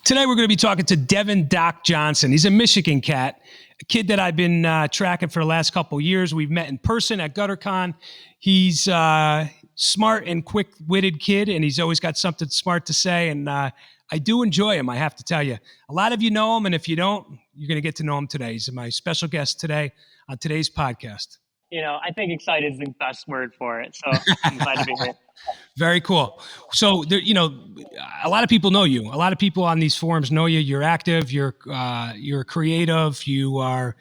Today we're going to be talking to Devon Doc Johnson. He's a Michigan cat, a kid that I've been tracking for the last couple of years. We've met in person at GutterCon. He's a smart and quick-witted kid, and he's always got something smart to say, and I do enjoy him, I have to tell you. A lot of you know him, and if you don't, you're going to get to know him today. He's my special guest today on today's podcast. You know, I think excited is the best word for it, so I'm glad to be here. Very cool. So, a lot of people know you. A lot of people on these forums know you. You're active. You're creative. You're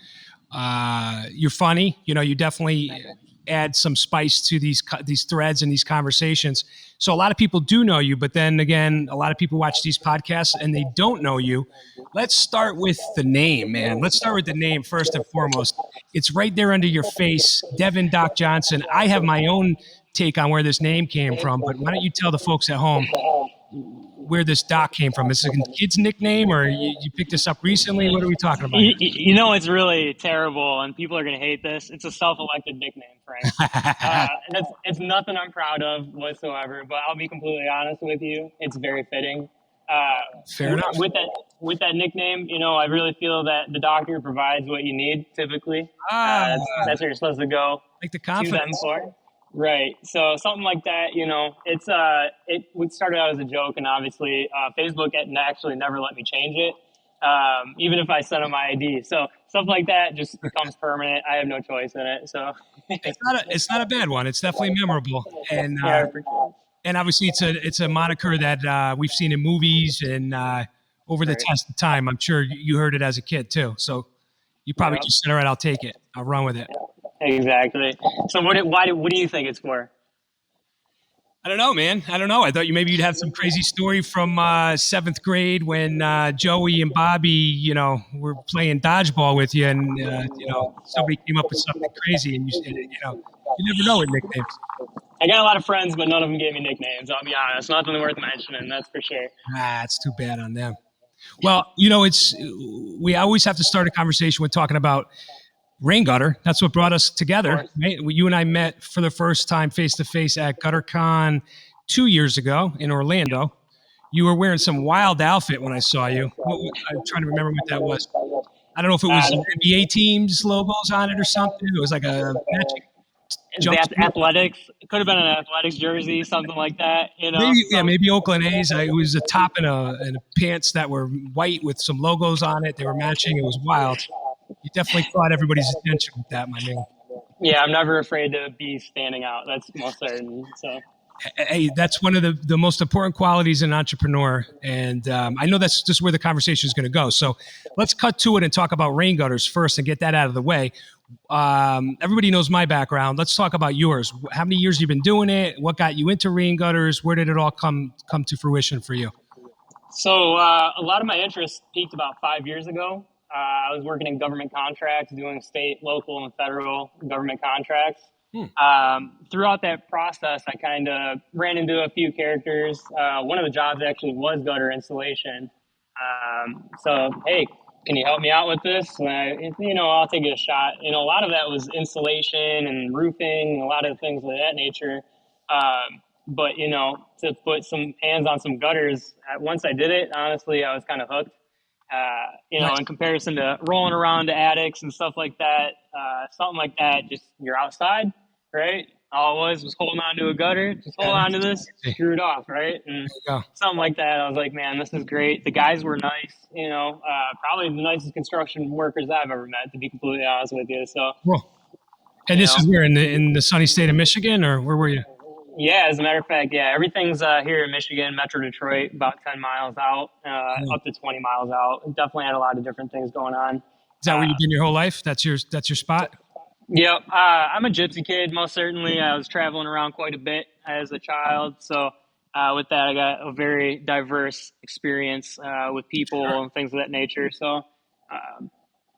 funny. You definitely add some spice to these threads and these conversations. So a lot of people do know you, but then again, a lot of people watch these podcasts and they don't know you. Let's start with the name, man. Let's start with the name first and foremost. It's right there under your face, Devon Doc Johnson. I have my own take on where this name came from, but why don't you tell the folks at home where this Doc came from? Is it a kid's nickname, or you picked this up recently? What are we talking about? You know, it's really terrible, and people are going to hate this. It's a self-elected nickname, Frank. It's nothing I'm proud of whatsoever, but I'll be completely honest with you. It's very fitting. Fair enough. With that nickname, I really feel that the doctor provides what you need, typically. That's where you're supposed to go. Like the confidence. To them for. Right. So something like that, it started out as a joke, and obviously Facebook actually never let me change it, even if I sent them my ID. So stuff like that just becomes permanent. I have no choice in it. So it's not a bad one. It's definitely memorable, and obviously it's a moniker that we've seen in movies and over the test of time. I'm sure you heard it as a kid too. So you probably just said, "All right, I'll take it. I'll run with it." Exactly. So what do you think it's for? I don't know, man. I don't know. I thought you'd have some crazy story from seventh grade when Joey and Bobby, were playing dodgeball with you, and somebody came up with something crazy, and you never know with nicknames. I got a lot of friends, but none of them gave me nicknames. I'll be honest. Nothing worth mentioning, that's for sure. It's too bad on them. Well, we always have to start a conversation with talking about rain gutter. That's what brought us together. Right? You and I met for the first time face-to-face at GutterCon 2 years ago in Orlando. You were wearing some wild outfit when I saw you. I'm trying to remember what that was. I don't know if it was NBA teams logos on it or something. It was like a magic jumpsuit. Athletics. It could have been an athletics jersey, something like that. Maybe Oakland A's. It was a top and a pants that were white with some logos on it. They were matching. It was wild. You definitely caught everybody's attention with that, my man. Yeah, I'm never afraid to be standing out. That's most certain. So, hey, that's one of the most important qualities in an entrepreneur, and I know that's just where the conversation is going to go. So, let's cut to it and talk about rain gutters first and get that out of the way. Everybody knows my background. Let's talk about yours. How many years you've been doing it? What got you into rain gutters? Where did it all come to fruition for you? So, a lot of my interest peaked about 5 years ago. I was working in government contracts, doing state, local, and federal government contracts. Throughout that process, I kind of ran into a few characters. One of the jobs actually was gutter installation. So, hey, can you help me out with this? And I'll take a shot. A lot of that was insulation and roofing, and a lot of things of that nature. But, to put some hands on some gutters, once I did it, honestly, I was kind of hooked. In comparison to rolling around to attics and stuff like that, something like that, just you're outside, right? All it was holding on to a gutter, just hold on to this, screw it off, right? And something like that, I was like, man, this is great. The guys were nice, probably the nicest construction workers I've ever met, to be completely honest with you. So, cool. And this is where in the sunny state of Michigan, or where were you? Yeah, as a matter of fact, everything's here in Michigan, Metro Detroit, about 10 miles out, up to 20 miles out. Definitely had a lot of different things going on. Is that where you've been your whole life? That's your spot? Yep. I'm a gypsy kid, most certainly. I was traveling around quite a bit as a child. So with that, I got a very diverse experience with people and things of that nature. So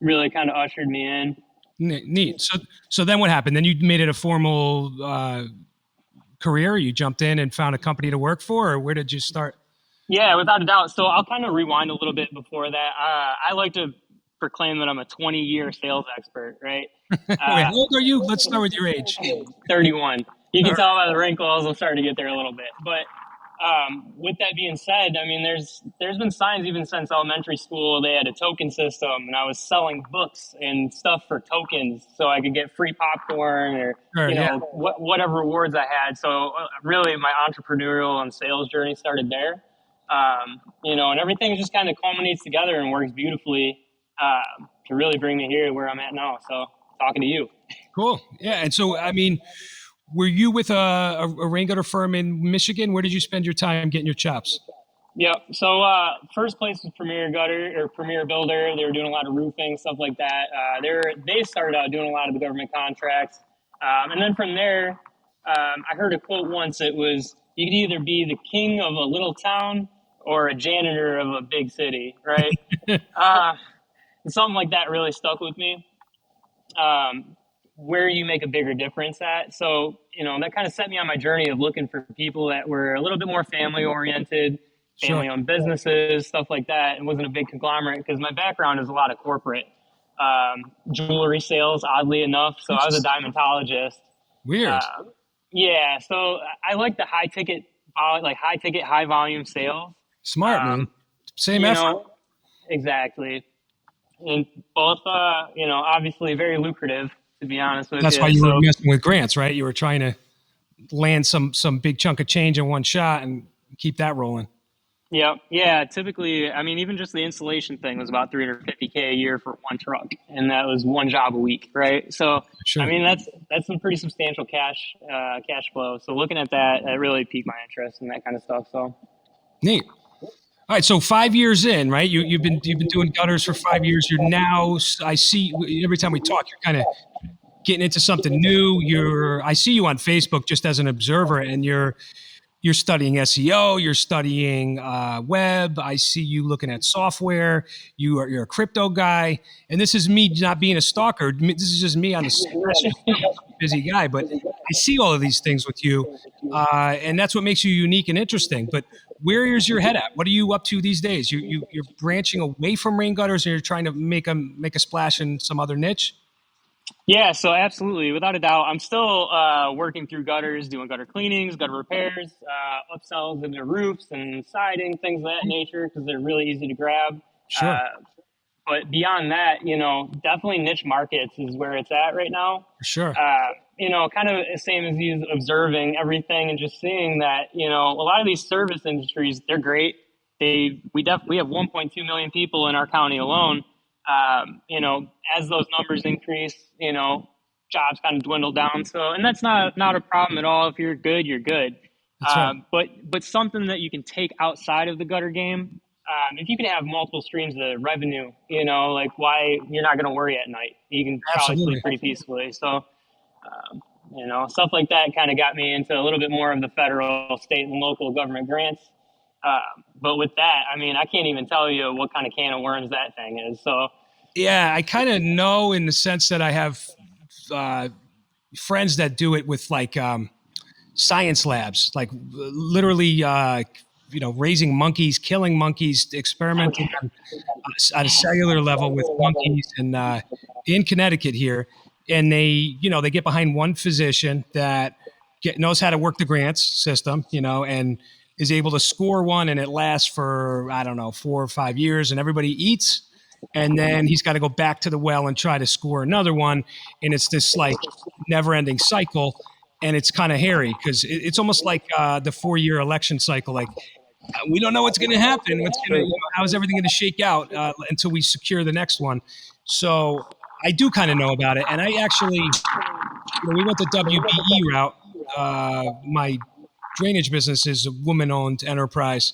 really kind of ushered me in. Neat. So then what happened? Then you made it a formal career? You jumped in and found a company to work for, or where did you start? Yeah, without a doubt. So I'll kind of rewind a little bit before that. I like to proclaim that I'm a 20-year sales expert, right? Wait, how old are you? Let's start with your age. 31. You can tell by the wrinkles, I'm starting to get there a little bit. But With that being said, I mean, there's been signs even since elementary school. They had a token system, and I was selling books and stuff for tokens, so I could get free popcorn or Sure, yeah. whatever rewards I had. So really, my entrepreneurial and sales journey started there. And everything just kind of culminates together and works beautifully to really bring me here to where I'm at now. So talking to you. Cool. Yeah. And so, I mean, were you with a rain gutter firm in Michigan? Where did you spend your time getting your chops? Yeah. So first place was Premier Gutter or Premier Builder. They were doing a lot of roofing, stuff like that. They started out doing a lot of the government contracts, and then from there, I heard a quote once. It was, "You could either be the king of a little town or a janitor of a big city," right? And something like that really stuck with me. Where you make a bigger difference at. So, that kind of set me on my journey of looking for people that were a little bit more family oriented, family owned businesses, stuff like that. It wasn't a big conglomerate because my background is a lot of corporate jewelry sales, oddly enough. So I was a diamondologist. Weird. Yeah. So I like the high ticket, high volume sales. Smart, man. Same effort. Exactly. And both, obviously very lucrative, to be honest with you. That's why you were messing with grants, right? You were trying to land some big chunk of change in one shot and keep that rolling. Yeah. Yeah. Typically, I mean, even just the installation thing was about $350K a year for one truck, and that was one job a week. Right. So, sure. I mean, that's some pretty substantial cash flow. So looking at that, it really piqued my interest in that kind of stuff. So neat. All right, so 5 years in, right? You've been doing gutters for 5 years. You're now, I see every time we talk, you're kind of getting into something new. I see you on Facebook just as an observer, and you're studying SEO. You're studying web. I see you looking at software. You're a crypto guy, and this is me not being a stalker. This is just me on the busy guy, but I see all of these things with you, and that's what makes you unique and interesting. But where is your head at? What are you up to these days? You're branching away from rain gutters, and you're trying to make a splash in some other niche? Yeah, so absolutely, without a doubt, I'm still working through gutters, doing gutter cleanings, gutter repairs, upsells into roofs and siding, things of that nature, because they're really easy to grab. Sure. But beyond that, definitely niche markets is where it's at right now. Sure. Kind of the same as you observing everything and just seeing that, a lot of these service industries, they're great. We have 1.2 million people in our county alone. As those numbers increase, jobs kind of dwindle down. So, and that's not a problem at all. If you're good, you're good. That's right. But something that you can take outside of the gutter game. If you can have multiple streams of revenue, why you're not going to worry at night. You can probably sleep pretty peacefully. So, stuff like that kind of got me into a little bit more of the federal, state, and local government grants. But with that, I mean, I can't even tell you what kind of can of worms that thing is. So, yeah, I kind of know in the sense that I have friends that do it with like science labs, like literally, raising monkeys, killing monkeys, experimenting at a cellular level with monkeys, and in Connecticut here. And they get behind one physician that knows how to work the grants system, and is able to score one, and it lasts for, 4 or 5 years, and everybody eats. And then he's got to go back to the well and try to score another one. And it's this like never ending cycle. And it's kind of hairy because it's almost like the 4-year election cycle. Like, we don't know what's going to happen. How is everything going to shake out until we secure the next one? So I do kind of know about it. And I actually, we went the WBE route. My drainage business is a woman-owned enterprise.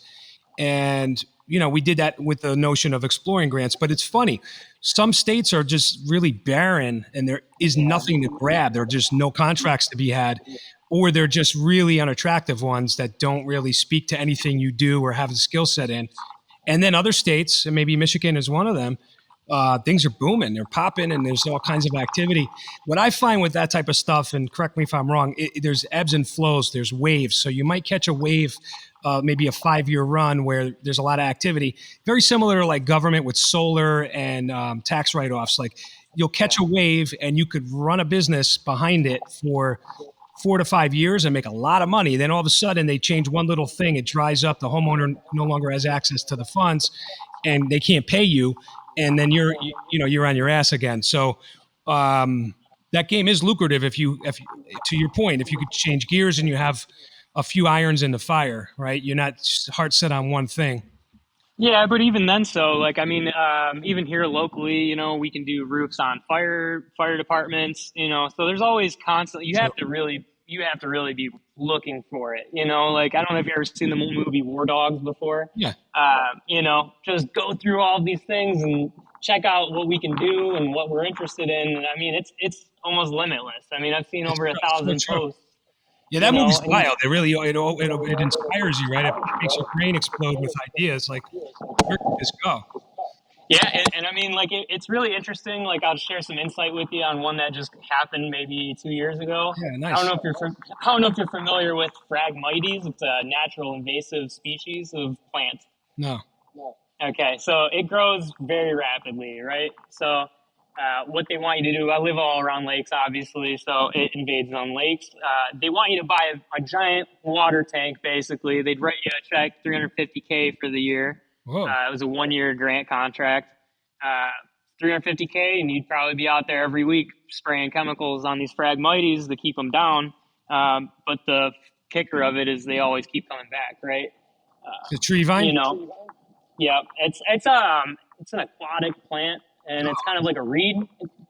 And, we did that with the notion of exploring grants. But it's funny. Some states are just really barren and there is nothing to grab. There are just no contracts to be had. Or they're just really unattractive ones that don't really speak to anything you do or have a skill set in. And then other states, and maybe Michigan is one of them, things are booming, they're popping, and there's all kinds of activity. What I find with that type of stuff, and correct me if I'm wrong, there's ebbs and flows, there's waves. So you might catch a wave, maybe a 5-year run where there's a lot of activity. Very similar to like government with solar and tax write-offs. Like you'll catch a wave and you could run a business behind it for 4 to 5 years and make a lot of money. Then all of a sudden they change one little thing, it dries up. The homeowner no longer has access to the funds, and they can't pay you, and then you're on your ass again. So that game is lucrative if you, to your point, if you could change gears and you have a few irons in the fire, right? You're not heart set on one thing. Yeah, but even then, so like I mean, even here locally, we can do roofs on fire departments, So there's always constant. You have to really be looking for it, Like I don't know if you've ever seen the movie War Dogs before. Yeah. Just go through all these things and check out what we can do and what we're interested in. And I mean, it's almost limitless. I mean, I've seen over 1,000 posts. Yeah, that movie's wild. It really it inspires you, right? It makes your brain explode with ideas. Like, where can this go? Yeah, and I mean, like, it's really interesting. Like, I'll share some insight with you on one that just happened maybe 2 years ago. Yeah, nice. I don't know if you're familiar with Phragmites. It's a natural invasive species of plant. No. Okay, so it grows very rapidly, right? So what they want you to do, I live all around lakes, obviously, so it invades on lakes. They want you to buy a giant water tank, basically. They'd write you a check, $350K for the year. It was a 1-year grant contract. $350K, and you'd probably be out there every week spraying chemicals on these Phragmites to keep them down. But the kicker of it is they always keep coming back, right? The tree vine? Yeah, it's an aquatic plant, and it's kind of like a reed.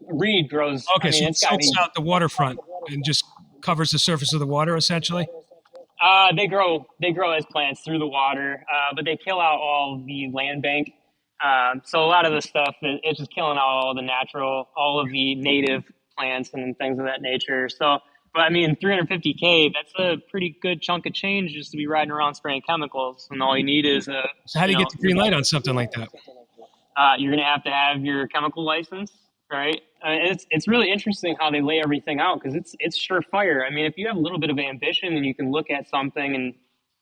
Reed grows. Okay, so it soaks out the waterfront and just covers the surface of the water, essentially. They grow as plants through the water, but they kill out all the land bank. So a lot of the stuff it's just killing out all of the native plants and things of that nature. So, but I mean, $350K, that's a pretty good chunk of change just to be riding around spraying chemicals, and all you need is a. So how do you get the green light on something like that? You're going to have your chemical license, right? It's really interesting how they lay everything out because it's surefire. I mean, if you have a little bit of ambition and you can look at something and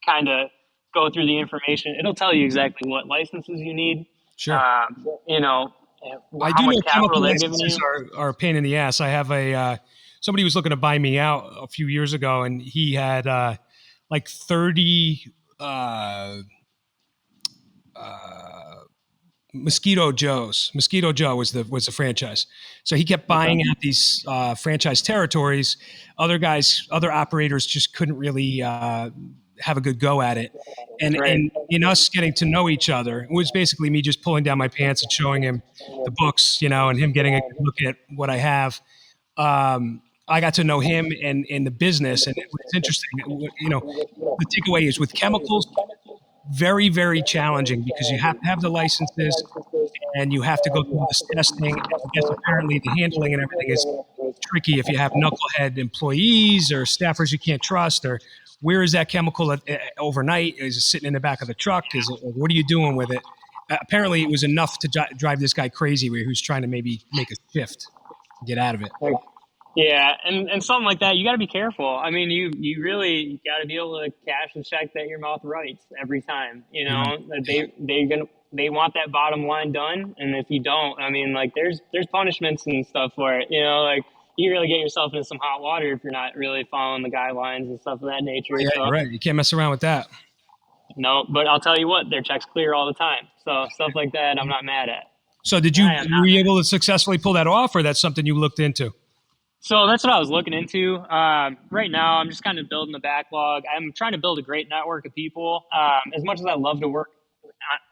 kind of go through the information, it'll tell you exactly what licenses you need. Sure. I do know chemical licenses are a pain in the ass. I have somebody was looking to buy me out a few years ago, and he had like 30 Mosquito Joe's. Mosquito Joe was the franchise. So he kept buying out these franchise territories. Other operators just couldn't really have a good go at it. And in us getting to know each other, it was basically me just pulling down my pants and showing him the books, and him getting a look at what I have. I got to know him and the business, and it's interesting. The takeaway is with chemicals, very, very challenging because you have to have the licenses and you have to go through this testing. I guess apparently the handling and everything is tricky if you have knucklehead employees or staffers you can't trust, or where is that chemical overnight? Is it sitting in the back of the truck? What are you doing with it? Apparently it was enough to drive this guy crazy who's trying to maybe make a shift, get out of it. Yeah, and something like that, you got to be careful. I mean, you really got to be able to cash the check that your mouth writes every time. They want that bottom line done, and if you don't, I mean, like there's punishments and stuff for it. Like you really get yourself into some hot water if you're not really following the guidelines and stuff of that nature. Yeah, so, right. You can't mess around with that. No, but I'll tell you what, their check's clear all the time. So stuff like that, I'm not mad at. So were you able to successfully pull that off, or that's something you looked into? So that's what I was looking into. Right now, I'm just kind of building the backlog. I'm trying to build a great network of people. As much as I love to work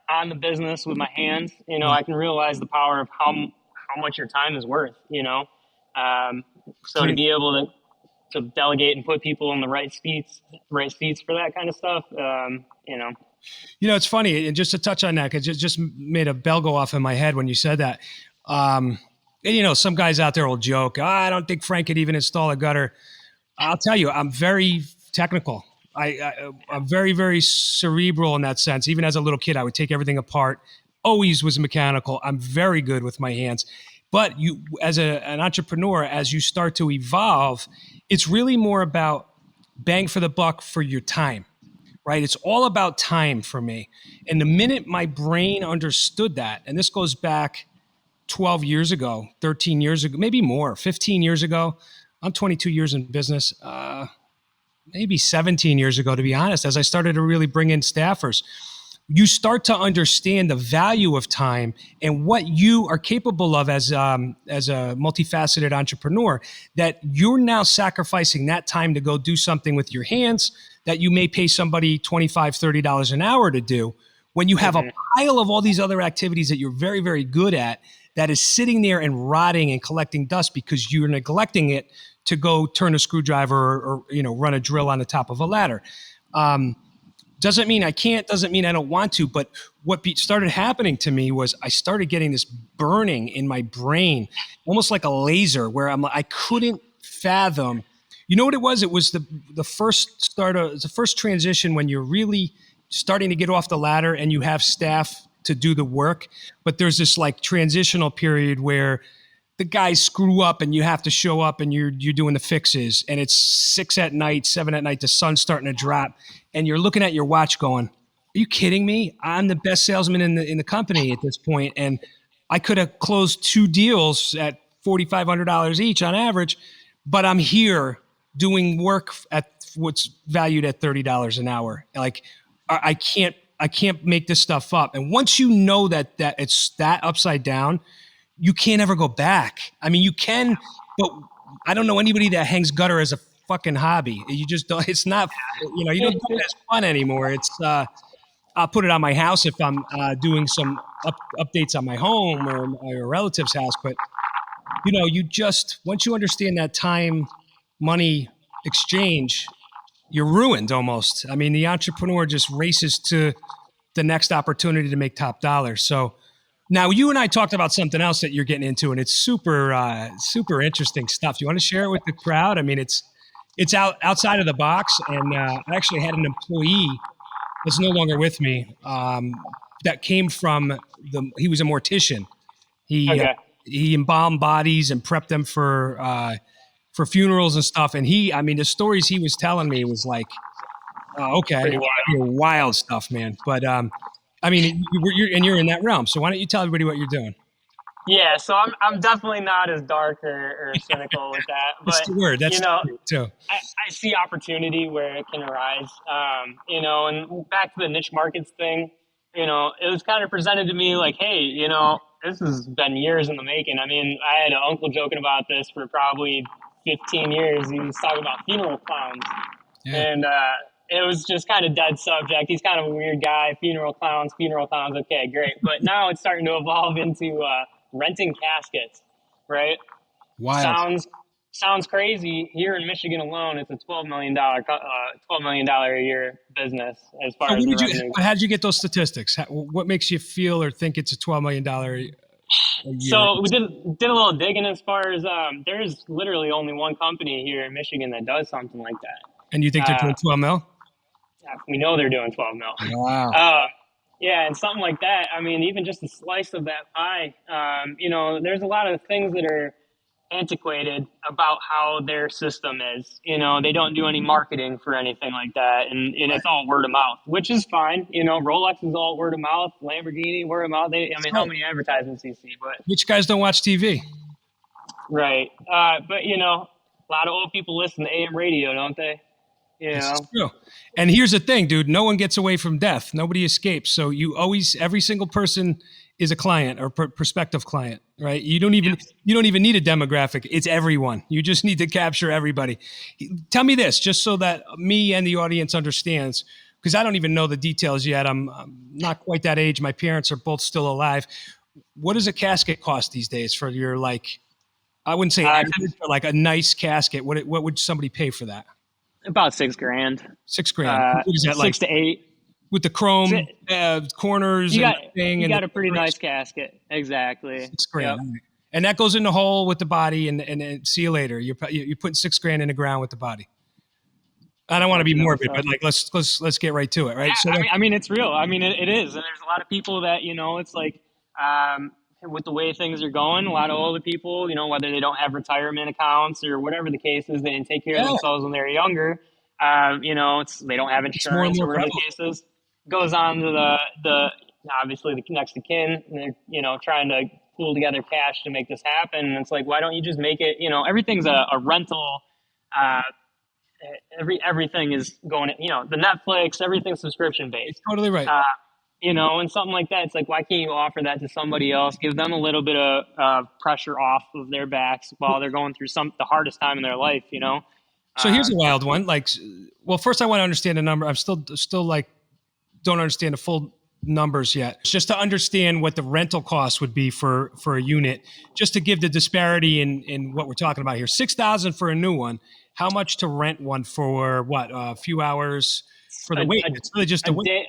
on the business with my hands, I can realize the power of how much your time is worth, So to be able to delegate and put people in the right seats for that kind of stuff, It's funny, and just to touch on that, because it just made a bell go off in my head when you said that. And, some guys out there will joke, I don't think Frank could even install a gutter. I'll tell you, I'm very technical. I'm very, very cerebral in that sense. Even as a little kid, I would take everything apart. Always was mechanical. I'm very good with my hands. But you, as an entrepreneur, as you start to evolve, it's really more about bang for the buck for your time, right? It's all about time for me. And the minute my brain understood that, and this goes back 12 years ago, 13 years ago, maybe more, 15 years ago, I'm 22 years in business. Maybe 17 years ago, to be honest, as I started to really bring in staffers, you start to understand the value of time and what you are capable of as a multifaceted entrepreneur, that you're now sacrificing that time to go do something with your hands that you may pay somebody $25, $30 an hour to do, when you have a pile of all these other activities that you're very, very good at that is sitting there and rotting and collecting dust because you're neglecting it to go turn a screwdriver or run a drill on the top of a ladder. Doesn't mean I can't, doesn't mean I don't want to, but what started happening to me was I started getting this burning in my brain, almost like a laser, where I couldn't fathom. You know what it was? It was the first transition when you're really starting to get off the ladder and you have staff to do the work, but there's this like transitional period where the guys screw up and you have to show up and you're doing the fixes, and it's 6 at night, 7 at night, the sun's starting to drop, and you're looking at your watch going, are you kidding me? I'm the best salesman in the company at this point, and I could have closed 2 deals at $4,500 each on average, but I'm here doing work at what's valued at $30 an hour. Like, I can't make this stuff up. And once you know that it's that upside down, you can't ever go back. I mean, you can, but I don't know anybody that hangs gutter as a fucking hobby. You just don't, it's not, you don't do it as fun anymore. It's, I'll put it on my house if I'm doing some updates on my home or my relative's house. But, once you understand that time, money exchange, you're ruined almost. I mean, the entrepreneur just races to the next opportunity to make top dollar. So, now, you and I talked about something else that you're getting into, and it's super, super interesting stuff. You want to share it with the crowd? I mean, it's outside of the box, and I actually had an employee that's no longer with me that came from he was a mortician. He embalmed bodies and prepped them for funerals and stuff. And the stories he was telling me was like, okay, wild stuff, man. But you're in that realm. So why don't you tell everybody what you're doing? Yeah, so I'm definitely not as dark or cynical with that. But that's the word. That's too. I see opportunity where it can arise. And back to the niche markets thing, it was kind of presented to me like, hey, this has been years in the making. I mean, I had an uncle joking about this for probably 15 years. He was talking about funeral clowns. Yeah. And it was just kind of dead subject. He's kind of a weird guy. Funeral clowns. Okay, great. But now it's starting to evolve into renting caskets, right? Wild. Sounds crazy. Here in Michigan alone, it's a $12 million a year business as far as revenue. How did you get those statistics? What makes you feel or think it's a $12 million a year? So we did a little digging as far as there's literally only one company here in Michigan that does something like that. And you think they're doing 12 mil? We know they're doing 12 mil. Wow. Yeah, and something like that. I mean, even just a slice of that pie. There's a lot of things that are antiquated about how their system is. They don't do any marketing for anything like that, and it's all word of mouth, which is fine. Rolex is all word of mouth, Lamborghini word of mouth. How many advertisements do you see? But which guys don't watch TV? Right. But a lot of old people listen to AM radio, don't they? This is true. And here's the thing, dude, no one gets away from death. Nobody escapes. So every single person is a client or prospective client, right? You don't even need a demographic. It's everyone. You just need to capture everybody. Tell me this, just so that me and the audience understands, because I don't even know the details yet. I'm not quite that age. My parents are both still alive. What does a casket cost these days for your, like, I wouldn't say average, but like a nice casket? What would somebody pay for that? About $6,000. $6,000. What is that, 6 to 8 with the chrome corners? You got a pretty nice casket. Exactly. $6,000. Yep. And that goes in the hole with the body, and see you later. You're putting $6,000 in the ground with the body. I don't want to be morbid, but like let's get right to it, right? So it's real. It is, and there's a lot of people that it's like with the way things are going, a lot of older people, whether they don't have retirement accounts or whatever the case is, they didn't take care of themselves when they were younger. They don't have insurance or whatever the case is. Goes on to the obviously the next of kin, and they're trying to pool together cash to make this happen. And it's like, why don't you just make it, everything's a rental. Uh, everything is going, the Netflix, everything's subscription based. Totally right. And something like that. It's like, why can't you offer that to somebody else? Give them a little bit of pressure off of their backs while they're going through the hardest time in their life, So here's a wild one. Like, well, first I want to understand the number. I'm still like, don't understand the full numbers yet. Just to understand what the rental cost would be for a unit, just to give the disparity in what we're talking about here. $6,000 for a new one. How much to rent one for what? A few hours for the wait. It's really just a wait. Day.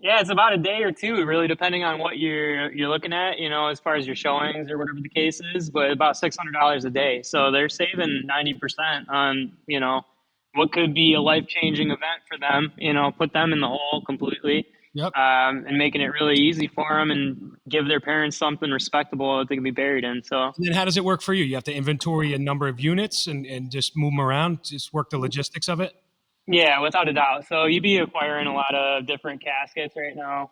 Yeah, it's about a day or two, really, depending on what you're looking at, as far as your showings or whatever the case is. But about $600 a day, so they're saving 90% on what could be a life-changing event for them. Put them in the hole completely. Yep. And making it really easy for them and give their parents something respectable that they can be buried in. So and then how does it work for you? You have to inventory a number of units and just move them around, just work the logistics of it? Yeah, without a doubt. So you'd be acquiring a lot of different caskets right now.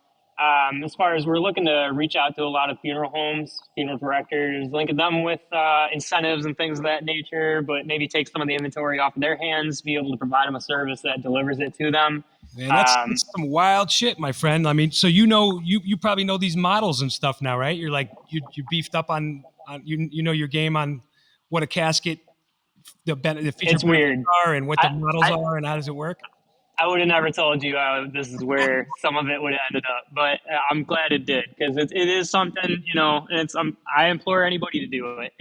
As far as we're looking to reach out to a lot of funeral homes, funeral directors, linking them with incentives and things of that nature, but maybe take some of the inventory off of their hands, be able to provide them a service that delivers it to them. Man, that's some wild shit, my friend. I mean, so you probably know these models and stuff now, right? You're like you beefed up on your game on what a casket the feature it's weird are and what the models are and how does it work. I would have never told you this is where some of it would have ended up, but I'm glad it did because it is something, and it's I implore anybody to do it,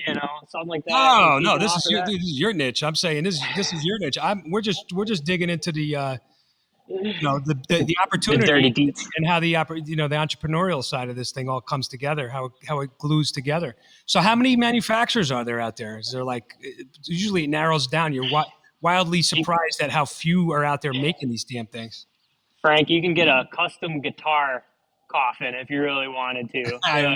something like that. Oh no, this is your niche. I'm saying this is your niche. We're just digging into the the opportunity, the dirty deets, and how the entrepreneurial side of this thing all comes together, how it glues together. So how many manufacturers are there out there? Is there like, usually it narrows down. You're wildly surprised at how few are out there making these damn things. Frank, you can get a custom guitar coffin if you really wanted to.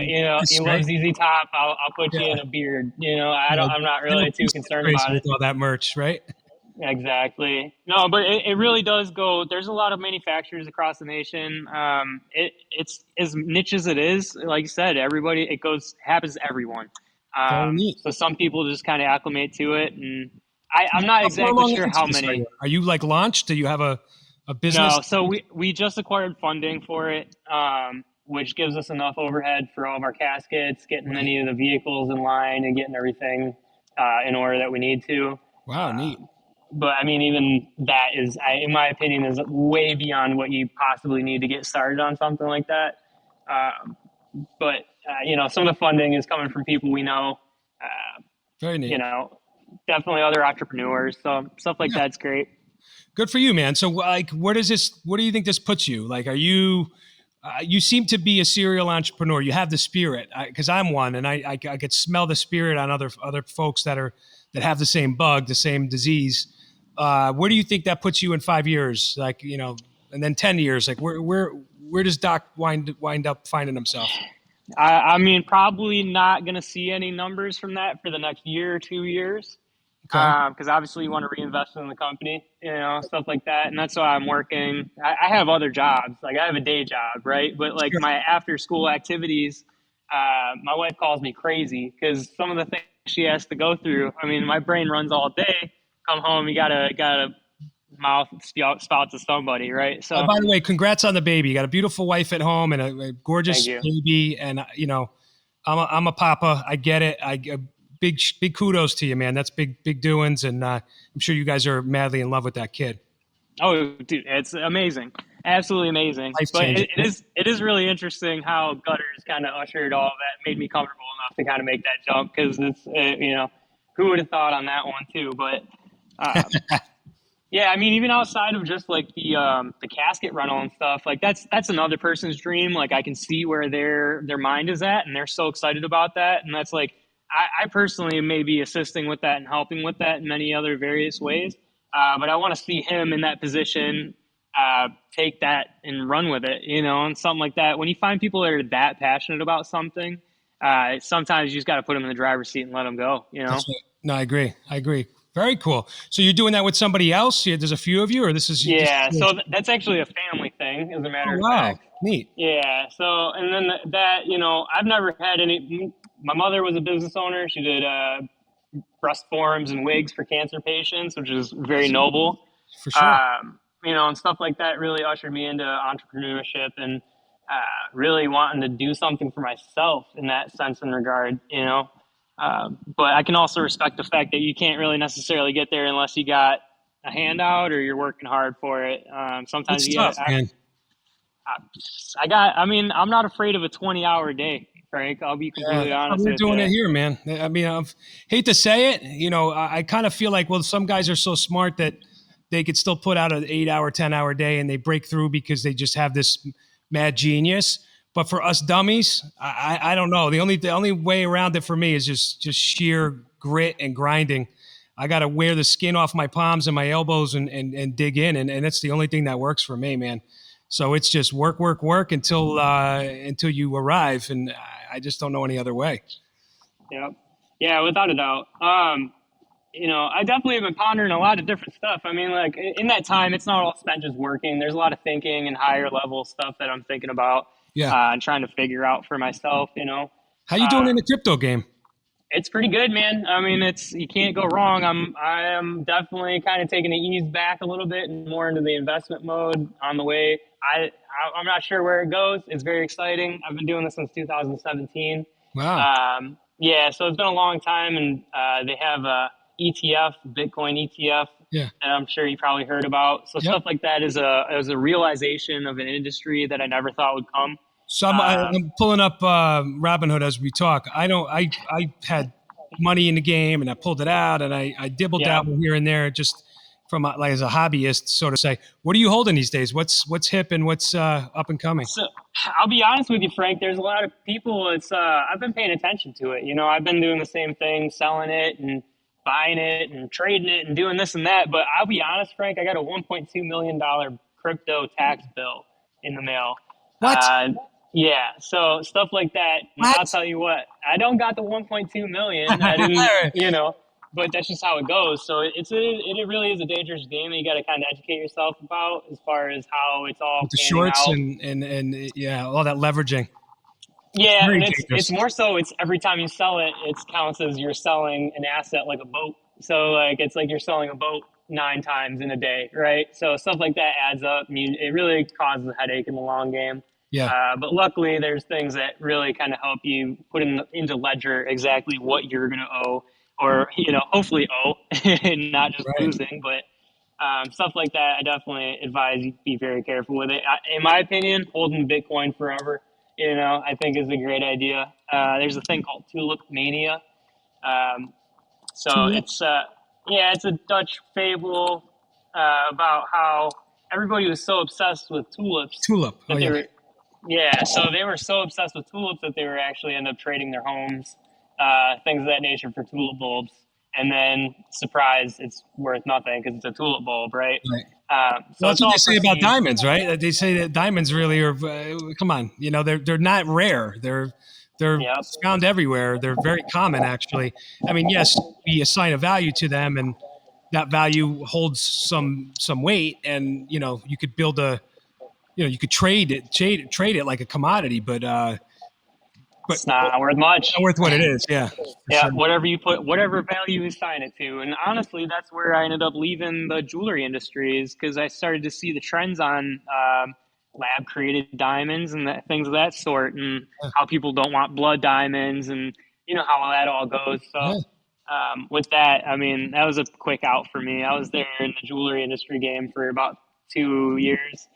You love ZZ Top. I'll put you in a beard. I'm not really too concerned about it. With all that merch, right? Exactly. No, but it really does go. There's a lot of manufacturers across the nation. It's as niche as it is. Like you said, everybody, happens to everyone. So some people just kind of acclimate to it, and I'm not exactly sure how many. Are you like launched? Do you have a business? No. So we just acquired funding for it, which gives us enough overhead for all of our caskets, getting many of the vehicles in line, and getting everything in order that we need to. Wow, neat. But I mean, even that is, in my opinion, is way beyond what you possibly need to get started on something like that. But some of the funding is coming from people we know. Very neat. Definitely other entrepreneurs. So stuff like that's great. Good for you, man. So like, where do you think this puts you? Like, are you, you seem to be a serial entrepreneur. You have the spirit, because I'm one, and I could smell the spirit on other folks that have the same bug, the same disease. Where do you think that puts you in 5 years? Like, and then 10 years, like where does Doc wind up finding himself? I mean, probably not going to see any numbers from that for the next year or 2 years. Because obviously you want to reinvest in the company, stuff like that. And that's why I'm working. I have other jobs. Like I have a day job, right? But like my after school activities, my wife calls me crazy because some of the things she has to go through. I mean, my brain runs all day. Come home, you gotta mouth spout to somebody, right? So, by the way, congrats on the baby. You got a beautiful wife at home and a gorgeous baby. And I'm a papa. I get it. Big kudos to you, man. That's big doings, and I'm sure you guys are madly in love with that kid. Oh, dude, it's amazing, absolutely amazing. But it is really interesting how Gutters kind of ushered all of that, made me comfortable enough to kind of make that jump because it's who would have thought on that one too, but. Yeah, I mean, even outside of just like the casket rental and stuff, like that's another person's dream. Like I can see where their mind is at, and they're so excited about that, and that's like. I personally may be assisting with that and helping with that in many other various ways. But I want to see him in that position, take that and run with it, and something like that. When you find people that are that passionate about something, sometimes you just got to put them in the driver's seat and let them go, That's right. No, I agree. Very cool. So you're doing that with somebody else? There's a few of you, or this is... Yeah, so that's actually a family thing, as a matter of fact. Neat. Yeah, so, and then that, I've never had any... my mother was a business owner. She did breast forms and wigs for cancer patients, which is very noble. For sure. And stuff like that really ushered me into entrepreneurship and really wanting to do something for myself in that sense and regard. But I can also respect the fact that you can't really necessarily get there unless you got a handout or you're working hard for it. Sometimes It's you tough, got. man. I'm not afraid of a 20-hour day, Frank. I'll be completely honest We're with doing you. it here, man. I mean, I hate to say it. I kind of feel like, well, some guys are so smart that they could still put out an 8-hour, 10-hour day and they break through because they just have this mad genius. But for us dummies, I don't know. The only way around it for me is just sheer grit and grinding. I got to wear the skin off my palms and my elbows and dig in. And that's the only thing that works for me, man. So it's just work until you arrive. And I just don't know any other way. Yep. Yeah, without a doubt. I definitely have been pondering a lot of different stuff. I mean, like in that time, it's not all spent just working. There's a lot of thinking and higher level stuff that I'm thinking about. Yeah. And trying to figure out for myself, How you doing in the crypto game? It's pretty good, man. I mean, you can't go wrong. I am definitely kind of taking the ease back a little bit and more into the investment mode on the way. I'm not sure where it goes. It's very exciting. I've been doing this since 2017. Wow. Yeah, so it's been a long time, and they have a ETF, Bitcoin ETF, Yeah. that I'm sure you probably heard about. So stuff like that is a realization of an industry that I never thought would come. So I'm pulling up Robinhood as we talk. I had money in the game and I pulled it out and I dibble dabble here and there just from like as a hobbyist, so to say. What are you holding these days? What's hip and what's up and coming? So I'll be honest with you, Frank. There's a lot of people. I've been paying attention to it. I've been doing the same thing, selling it and buying it and trading it and doing this and that. But I'll be honest, Frank. I got a $1.2 million crypto tax bill in the mail. What? Yeah, so stuff like that. What? I'll tell you what, I don't got the 1.2 million. I didn't, but that's just how it goes. So it really is a dangerous game that you got to kind of educate yourself about as far as how it's all With the shorts and all that leveraging. Yeah, and it's more so. It's every time you sell it, it counts as you're selling an asset like a boat. So like it's like you're selling a boat 9 times in a day, right? So stuff like that adds up. It really causes a headache in the long game. Yeah. But luckily, there's things that really kind of help you put into ledger exactly what you're going to owe, or hopefully owe, and not just losing. But stuff like that, I definitely advise you be very careful with it. In my opinion, holding Bitcoin forever, I think is a great idea. There's a thing called tulip mania. It's a Dutch fable about how everybody was so obsessed with tulips. Tulip. Oh, yeah. Yeah, so they were so obsessed with tulips that they were actually end up trading their homes, things of that nature for tulip bulbs. And then, surprise, it's worth nothing because it's a tulip bulb, right? Right. So that's what they say about diamonds, right? They say that diamonds really are. Come on, they're not rare. They're found everywhere. They're very common, actually. I mean, yes, we assign a value to them, and that value holds some weight, and you could build you could trade it like a commodity, but it's not worth much. Not worth what it is. Yeah. Yeah. Sure. Whatever value you assign it to. And honestly, that's where I ended up leaving the jewelry industry, is because I started to see the trends on lab created diamonds and things of that sort, and how people don't want blood diamonds, and how that all goes. So with that, I mean, that was a quick out for me. I was there in the jewelry industry game for about 2 years.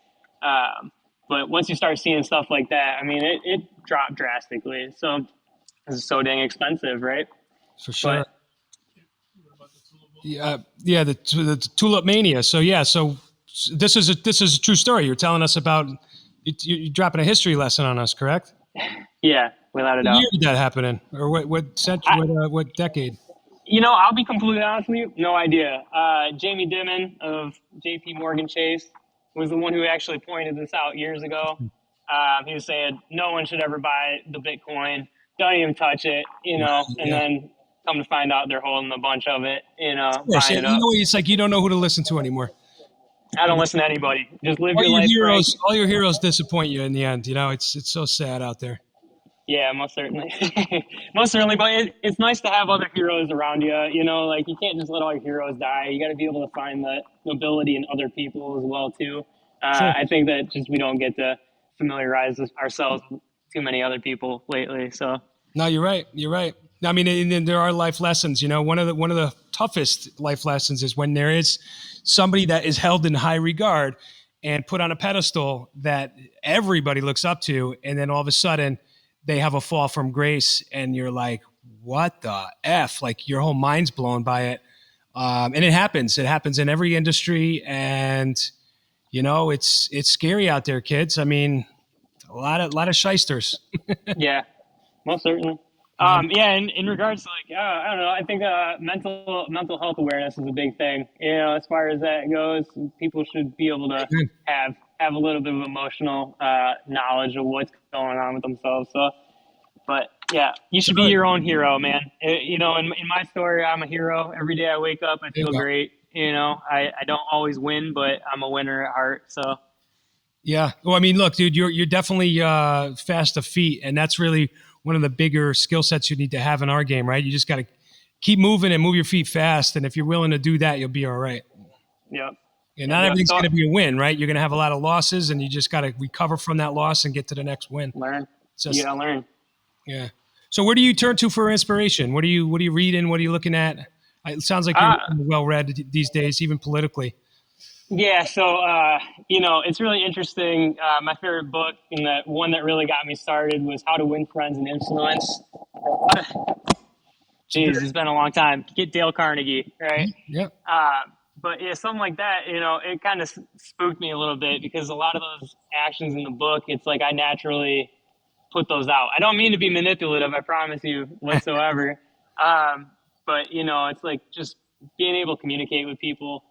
But once you start seeing stuff like that, I mean, it dropped drastically. So it's so dang expensive, right? For sure. The tulip mania. So this is a true story. You're telling us about. You're dropping a history lesson on us, correct? Yeah, without a doubt. What year did that happen in, or what century? What decade? I'll be completely honest with you. No idea. Jamie Dimon of J.P. Morgan Chase was the one who actually pointed this out years ago. He was saying no one should ever buy the Bitcoin. Don't even touch it, and then come to find out they're holding a bunch of it, buying it up. It's like you don't know who to listen to anymore. I don't listen to anybody. Just live your life. All your heroes disappoint you in the end. It's so sad out there. Yeah, most certainly. Most certainly. But it's nice to have other heroes around you. You know, like you can't just let all your heroes die. You got to be able to find the nobility in other people as well, too. Sure. I think that just we don't get to familiarize ourselves with too many other people lately. So, No, you're right. You're right. I mean, and there are life lessons. You know, one of the toughest life lessons is when there is somebody that is held in high regard and put on a pedestal that everybody looks up to, and then all of a sudden they have a fall from grace, and you're like, "What the f?" Like your whole mind's blown by it, and it happens. It happens in every industry, and you know, it's scary out there, kids. I mean, a lot of shysters. yeah, most certainly. Um, Yeah, in regards to like, I don't know, I think mental health awareness is a big thing. You know, as far as that goes, people should be able to have a little bit of emotional knowledge of what's going on with themselves. So, but yeah, you should be your own hero, man. You know, in my story, I'm a hero. Every day I wake up, I feel great. You know, I don't always win, but I'm a winner at heart. So. Yeah. Well, I mean, look, dude, you're definitely fast of feet, and that's really one of the bigger skill sets you need to have in our game, right? You just got to keep moving and move your feet fast, and if you're willing to do that, you'll be all right. Yep. And not everything's going to be a win, right? You're going to have a lot of losses, and you just got to recover from that loss and get to the next win. Learn. You gotta learn. Yeah. So, where do you turn to for inspiration? What are you reading? What are you looking at? It sounds like you're well read these days, even politically. Yeah, so you know, it's really interesting. My favorite book and the one that really got me started was How to Win Friends and Influence. Jeez, it's been a long time. Get Dale Carnegie, right? Yeah. But yeah, something like that. You know, it kind of spooked me a little bit because a lot of those actions in the book, it's like I naturally put those out. I don't mean to be manipulative, I promise you, whatsoever. But you know, it's like just being able to communicate with people.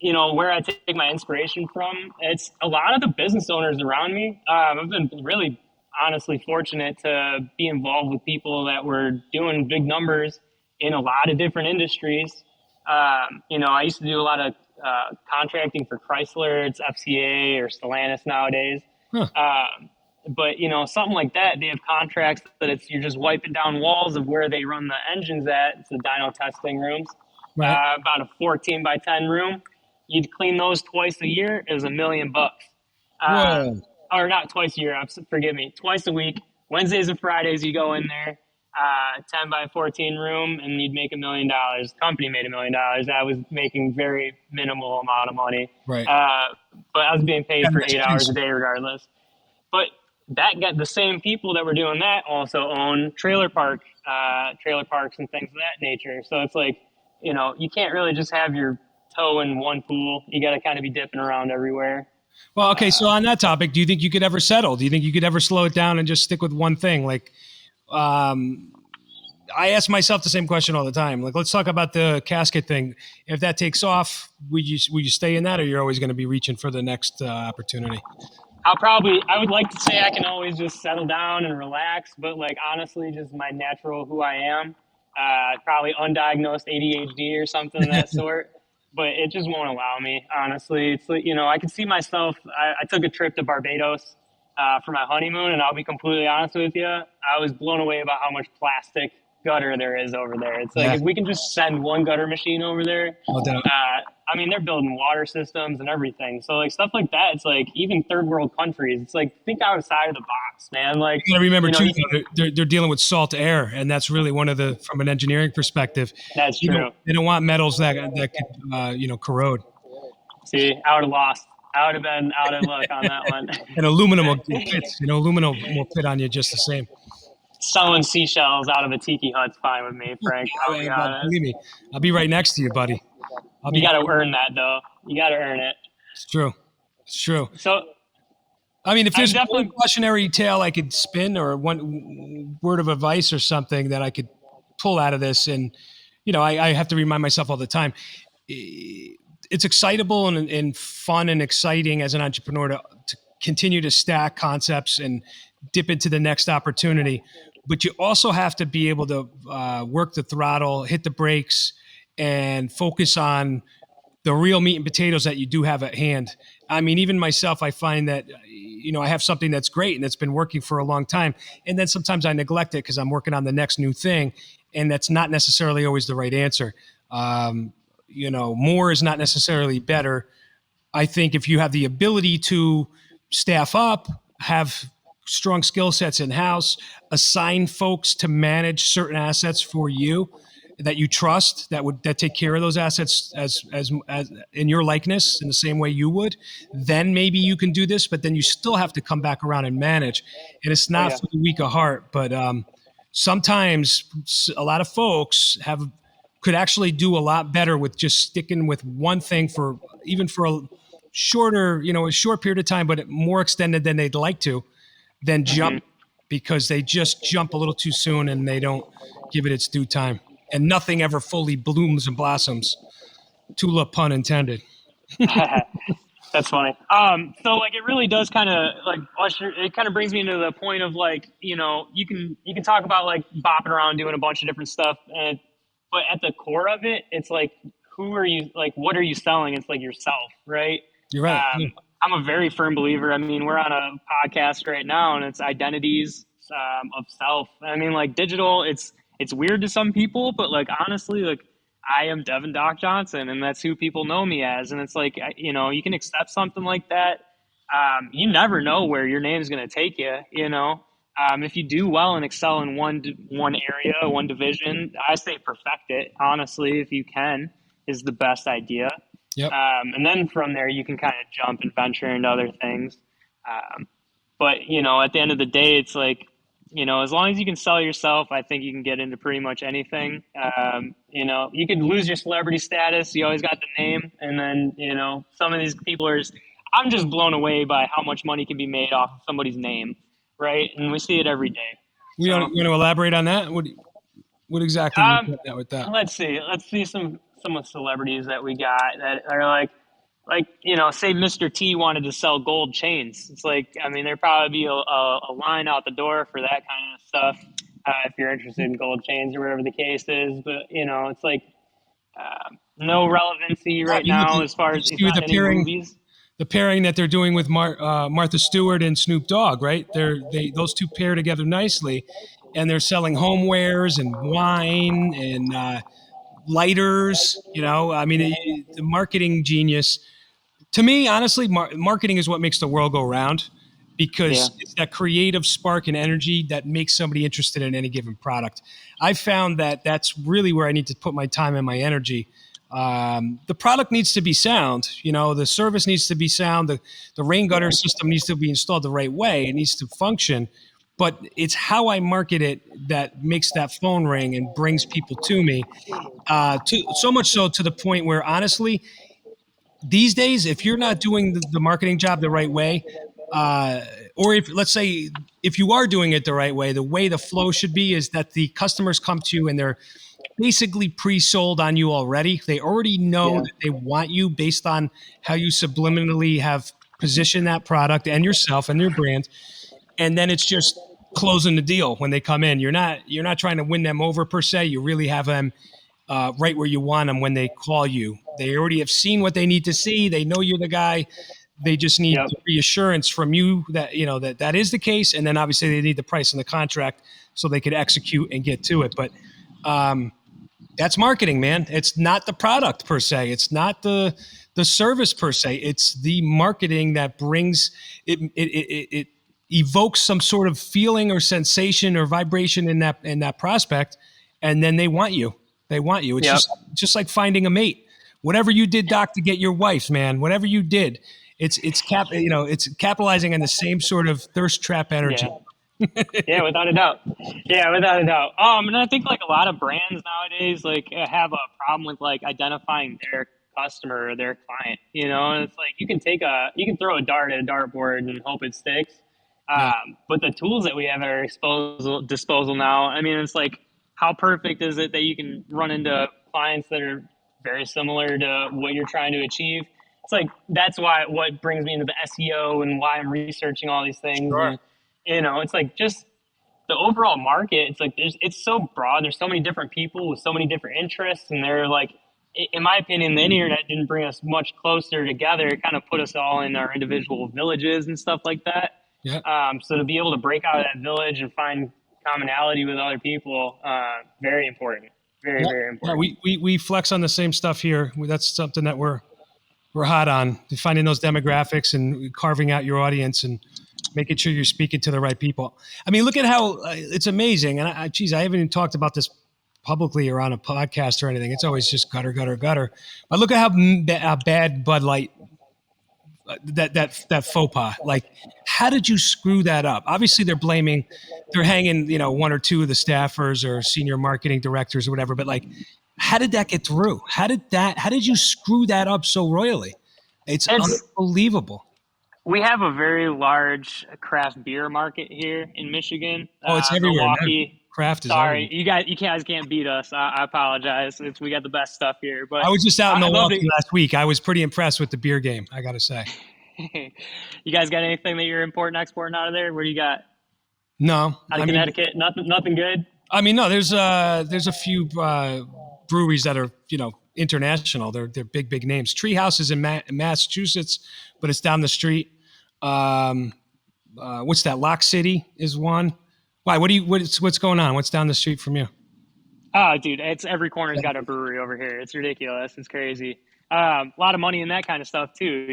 You know, where I take my inspiration from, it's a lot of the business owners around me. I've been really honestly fortunate to be involved with people that were doing big numbers in a lot of different industries. You know, I used to do a lot of contracting for Chrysler. It's FCA or Stellantis nowadays. Huh. But, you know, something like that, they have contracts that you're just wiping down walls of where they run the engines at. It's the dyno testing rooms. Right. About a 14 by 10 room. You'd clean those twice a year. It was $1 million. Or not twice a year. Forgive me. Twice a week. Wednesdays and Fridays, you go in there, 10 by 14 room, and you'd make $1 million. The company made $1 million. I was making very minimal amount of money. Right. But I was being paid for 8 hours a day regardless. But that got the same people that were doing that also own trailer parks and things of that nature. So it's like, you know, you can't really just have your toe in one pool. You got to kind of be dipping around everywhere. Well, okay. So on that topic, do you think you could ever settle? Do you think you could ever slow it down and just stick with one thing? Like, I ask myself the same question all the time. Like, let's talk about the casket thing. If that takes off, would you stay in that, or you're always going to be reaching for the next opportunity? I would like to say I can always just settle down and relax, but like, honestly, just my natural who I am, probably undiagnosed ADHD or something of that sort. But it just won't allow me, honestly. It's like, you know, I could see myself. I took a trip to Barbados for my honeymoon, and I'll be completely honest with you, I was blown away about how much plastic gutter there is over there. It's like, if we can just send one gutter machine over there, I mean, they're building water systems and everything. So like stuff like that, it's like even third world countries, it's like, think outside of the box, man. Like, you gotta remember too, they're dealing with salt air, and that's really one of the, from an engineering perspective, that's true. They don't want metals that could corrode. See, I would have lost. I would have been out of luck on that one. And aluminum will fit on you just the same. Selling seashells out of a tiki hut's fine with me, Frank. Believe me, I'll be right next to you, buddy. You got to earn that, though. You got to earn it. It's true. It's true. So, I mean, if there's one cautionary tale I could spin, or one word of advice or something that I could pull out of this, and, you know, I have to remind myself all the time, it's excitable and fun and exciting as an entrepreneur to continue to stack concepts and dip into the next opportunity. But you also have to be able to work the throttle, hit the brakes, and focus on the real meat and potatoes that you do have at hand. I mean, even myself, I find that, I have something that's great and that's been working for a long time. And then sometimes I neglect it because I'm working on the next new thing. And that's not necessarily always the right answer. More is not necessarily better. I think if you have the ability to staff up, have strong skill sets in house, assign folks to manage certain assets for you that you trust that take care of those assets as in your likeness in the same way you would, then maybe you can do this. But then you still have to come back around and manage, and it's Oh not yeah. for the weak of heart. But sometimes a lot of folks could actually do a lot better with just sticking with one thing for a shorter, a short period of time, but more extended than they'd like to, than Hmm. jump because they just jump a little too soon and they don't give it its due time. And nothing ever fully blooms and blossoms. Tulip pun intended. That's funny. So like it really does kind of like usher. It kind of brings me into the point of like you can talk about like bopping around doing a bunch of different stuff, but at the core of it, it's like who are you? Like what are you selling? It's like yourself, right? You're right. Yeah. I'm a very firm believer. I mean, we're on a podcast right now, and it's identities of self. I mean, like digital. It's weird to some people, but like honestly, like I am Devon Doc Johnson, and that's who people know me as. And it's like, you can accept something like that. You never know where your name is going to take you. If you do well and excel in one area, one division, I say perfect it. Honestly, if you can, is the best idea. Yep. And then from there, you can kind of jump and venture into other things. But at the end of the day, it's like as long as you can sell yourself, I think you can get into pretty much anything. You could lose your celebrity status. You always got the name. And then, some of these people I'm just blown away by how much money can be made off of somebody's name. Right. And we see it every day. You want to elaborate on that? What exactly you Um, get at with that? let's see some of the celebrities that we got that are like say Mr. T wanted to sell gold chains. It's like, I mean, there'd probably be a line out the door for that kind of stuff if you're interested in gold chains or whatever the case is. But it's like no relevancy right now as far You as it's see with not any movies. the pairing that they're doing with Martha Stewart and Snoop Dogg, right? Those two pair together nicely, and they're selling homewares and wine and lighters. I mean, the marketing genius. To me, honestly, marketing is what makes the world go round Yeah. because it's that creative spark and energy that makes somebody interested in any given product. I've found that that's really where I need to put my time and my energy. The product needs to be sound. The service needs to be sound. The rain gutter system needs to be installed the right way. It needs to function. But it's how I market it that makes that phone ring and brings people to me. So much so to the point where, honestly, these days, if you're not doing the marketing job the right way, uh, or if let's say if you are doing it the right way, the way the flow should be is that the customers come to you and they're basically pre-sold on you already. They already know Yeah. that they want you based on how you subliminally have positioned that product and yourself and your brand, and then it's just closing the deal when they come in. You're not trying to win them over per se. You really have them right where you want them when they call you. They already have seen what they need to see. They know you're the guy. They just need Yep. the reassurance from you that that is the case, and then obviously they need the price in the contract so they could execute and get to it. But that's marketing, man. It's not the product per se. It's not the service per se. It's the marketing that brings it. It evokes some sort of feeling or sensation or vibration in that prospect, and then they want you. They want you. It's Yep. just like finding a mate. Whatever you did, Doc, to get your wife, man. Whatever you did, it's capitalizing on the same sort of thirst trap energy. Yeah. Yeah, without a doubt. Yeah, without a doubt. And I think like a lot of brands nowadays like have a problem with like identifying their customer or their client. And it's like you can throw a dart at a dartboard and hope it sticks. Yeah. But the tools that we have at our disposal now, I mean, it's like how perfect is it that you can run into clients that are very similar to what you're trying to achieve? It's like that's what brings me into the SEO and why I'm researching all these things. Sure. And it's like just the overall market. It's like it's so broad. There's so many different people with so many different interests, and they're like in my opinion, the internet didn't bring us much closer together. It kind of put us all in our individual villages and stuff like that. Yeah. So to be able to break out of that village and find commonality with other people, very important. Very, Yeah. very Yeah, important. we flex on the same stuff here. That's something that we're hot on, finding those demographics and carving out your audience and making sure you're speaking to the right people. I mean, look at how it's amazing. And I haven't even talked about this publicly or on a podcast or anything. It's always just gutter, gutter, gutter. But look at how bad Bud Light, that faux pas. Like, how did you screw that up? Obviously, they're hanging, one or two of the staffers or senior marketing directors or whatever. But like, how did that get through? How did you screw that up so royally? It's unbelievable. We have a very large craft beer market here in Michigan. Oh, it's everywhere. Milwaukee. Craft is Sorry, everywhere. you guys can't beat us. I apologize. We got the best stuff here. But I was just out in Milwaukee last week. I was pretty impressed with the beer game, I got to say. You guys got anything that you're importing, exporting out of there? What do you got? No, out of Connecticut, nothing good. I mean, no. There's a few breweries that are international. They're big names. Treehouse is in Massachusetts, but it's down the street. What's that? Lock City is one. Why? What's going on? What's down the street from you? Oh, dude, it's every corner's got a brewery over here. It's ridiculous. It's crazy. A lot of money in that kind of stuff too.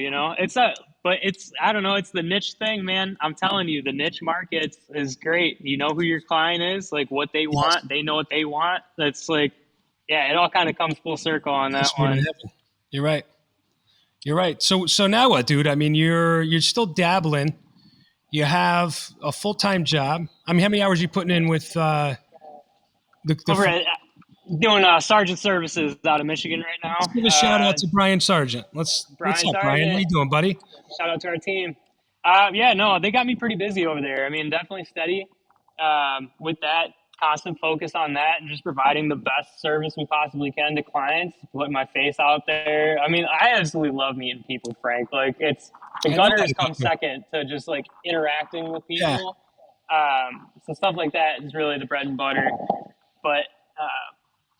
But I don't know. It's the niche thing, man. I'm telling you, the niche market is great. You know who your client is, like what they want. They know what they want. That's like, yeah, it all kind of comes full circle on that one. You're right. So now what, dude? I mean, you're still dabbling. You have a full-time job. I mean, how many hours are you putting in with doing Sergeant Services out of Michigan right now? Let's give a shout out to Brian Sargent. What's up, Brian? How you doing, buddy? Shout out to our team. They got me pretty busy over there. I mean, definitely steady with that. Constant focus on that and just providing the best service we possibly can to clients, putting my face out there. I mean, I absolutely love meeting people, Frank. Like, it's the gutters come second to just like interacting with people. Yeah. So stuff like that is really the bread and butter. But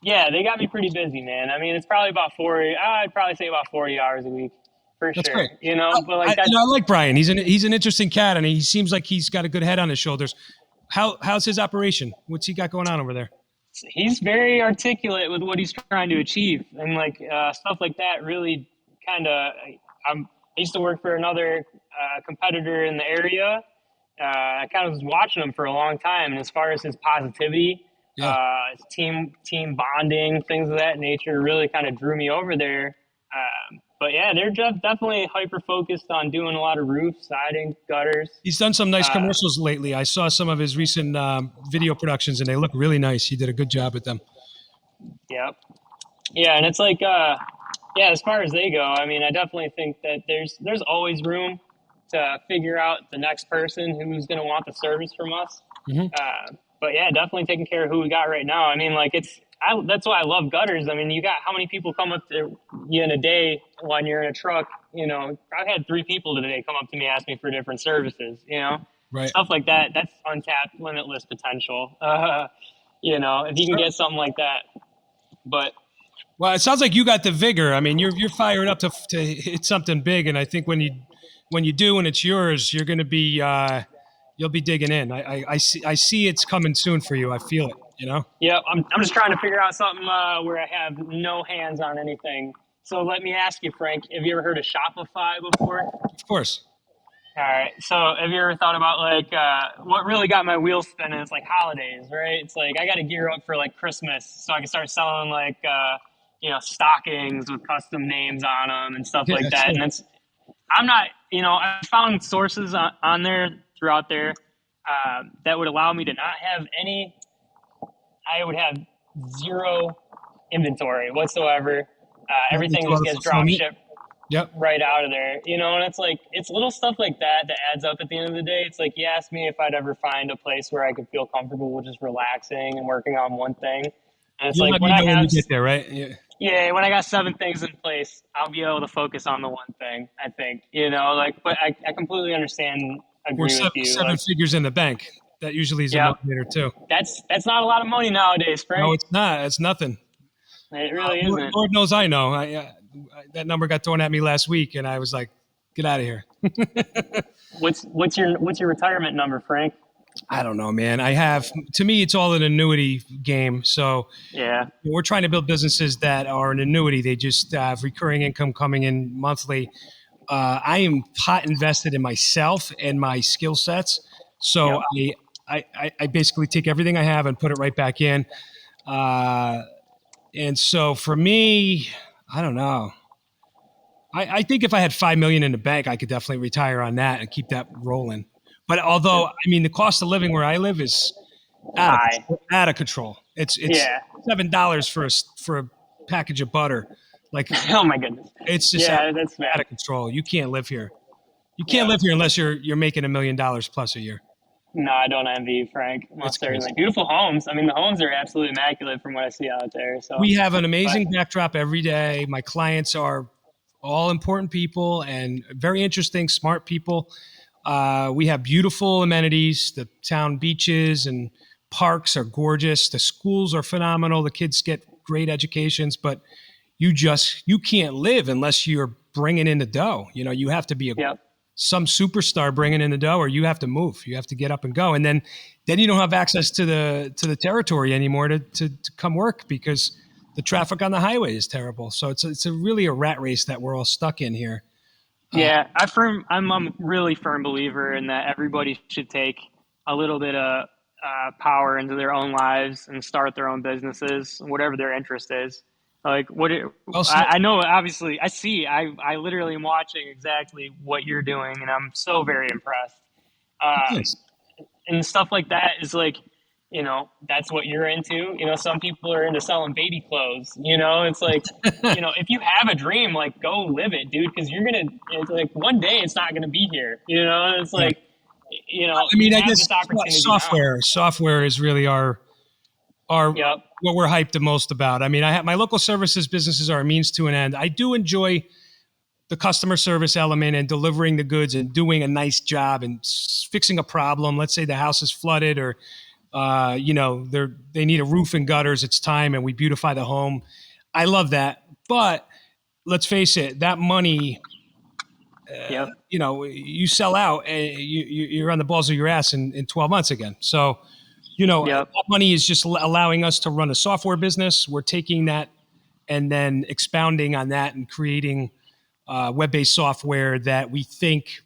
they got me pretty busy, man. I mean, it's probably about 40. I'd probably say about 40 hours a week for That's sure. Great. But like I like Brian. He's an interesting cat, and he seems like he's got a good head on his shoulders. How's his operation? What's he got going on over there? He's very articulate with what he's trying to achieve, and like stuff like that. Really, kind of. I used to work for another competitor in the area. I kind of was watching him for a long time, and as far as his positivity, his team bonding, things of that nature, really kind of drew me over there. But yeah, they're just definitely hyper focused on doing a lot of roof, siding, gutters. He's done some nice commercials lately. I saw some of his recent video productions, and they look really nice. He did a good job with them. Yep. Yeah, and it's like, as far as they go, I mean, I definitely think that there's always room to figure out the next person who's going to want the service from us. Mm-hmm. But yeah, definitely taking care of who we got right now. I mean, like that's why I love gutters. I mean, you got how many people come up to you in a day when you're in a truck? I've had 3 people today come up to me, ask me for different services, right. Stuff like that. That's untapped, limitless potential. If you can get something like that, but. Well, it sounds like you got the vigor. I mean, you're fired up to hit something big. And I think when you do, and it's yours, you're going to be, you'll be digging in. I see it's coming soon for you. I feel it. Yeah, I'm just trying to figure out something where I have no hands on anything. So let me ask you, Frank, have you ever heard of Shopify before? Of course. All right. So have you ever thought about like what really got my wheels spinning is like holidays, right? It's like I got to gear up for like Christmas so I can start selling like stockings with custom names on them and stuff like that. And I found sources on there throughout there that would allow me to not have any. I would have zero inventory whatsoever. Everything just gets drop shipped right out of there, and it's little stuff like that adds up at the end of the day. It's like, you asked me if I'd ever find a place where I could feel comfortable with just relaxing and working on one thing. And it's like, when you get there, right? Yeah, when I got 7 things in place, I'll be able to focus on the one thing, I think, but I completely understand, agree with you. 7 figures in the bank. That usually is a motivator too. That's not a lot of money nowadays, Frank. No, it's not. It's nothing. It really Lord, isn't. Lord knows I know. That number got thrown at me last week, and I was like, "Get out of here." What's your retirement number, Frank? I don't know, man. To me, it's all an annuity game. So Yeah. we're trying to build businesses that are an annuity. They just have recurring income coming in monthly. I am hot invested in myself and my skill sets. So Yep. I basically take everything I have and put it right back in. Uh, and so for me, I don't know. I think if I had 5 million in the bank, I could definitely retire on that and keep that rolling. But although, I mean, the cost of living where I live is High. out of control. It's Yeah. $7 for a package of butter. Like Oh my goodness. it's just Yeah, that's out bad. of control. You can't live here. You can't Yeah. live here unless you're making $1 million plus a year. No, I don't envy you, Frank. It's Most crazy. certainly. Beautiful homes. I mean, the homes are absolutely immaculate from what I see out there. So, We have an but amazing backdrop every day. My clients are all important people and very interesting, smart people. We have beautiful amenities. The town beaches and parks are gorgeous. The schools are phenomenal. The kids get great educations, but you can't live unless you're bringing in the dough. You know, you have to be yep. some superstar bringing in the dough, or you have to move. You have to get up and go, and then you don't have access to the territory anymore to come work because the traffic on the highway is terrible. So it's really a rat race that we're all stuck in here. Yeah, I'm a really firm believer in that everybody should take a little bit of power into their own lives and start their own businesses, whatever their interest is. Like Also, I know, obviously, I literally am watching exactly what you're doing, and I'm so very impressed. yes. And stuff like that is like, that's what you're into. Some people are into selling baby clothes. It's like, if you have a dream, like go live it, dude, because it's like one day it's not gonna be here. It's Yeah. like, I mean, you I have guess this opportunity software is really our now. Yep. what we're hyped the most about. I mean, I have my local services businesses are a means to an end. I do enjoy the customer service element and delivering the goods and doing a nice job and fixing a problem. Let's say the house is flooded or they need a roof and gutters. It's time, and we beautify the home. I love that, but let's face it, that money, Yep. you sell out and you're on the balls of your ass in 12 months again. So, Yep. that money is just allowing us to run a software business. We're taking that and then expounding on that and creating web-based software that we think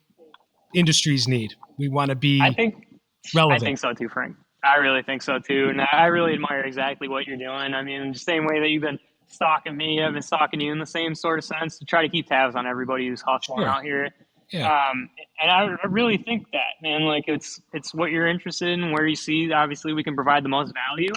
industries need. We want to I be think I relevant. think so too, Frank. I really think so too, and I really admire exactly what you're doing. I mean, the same way that you've been stalking me, I've been stalking you in the same sort of sense to try to keep tabs on everybody who's hustling Sure. out here. Yeah. And I really think that, man, like it's what you're interested in, where you see. Obviously, we can provide the most value.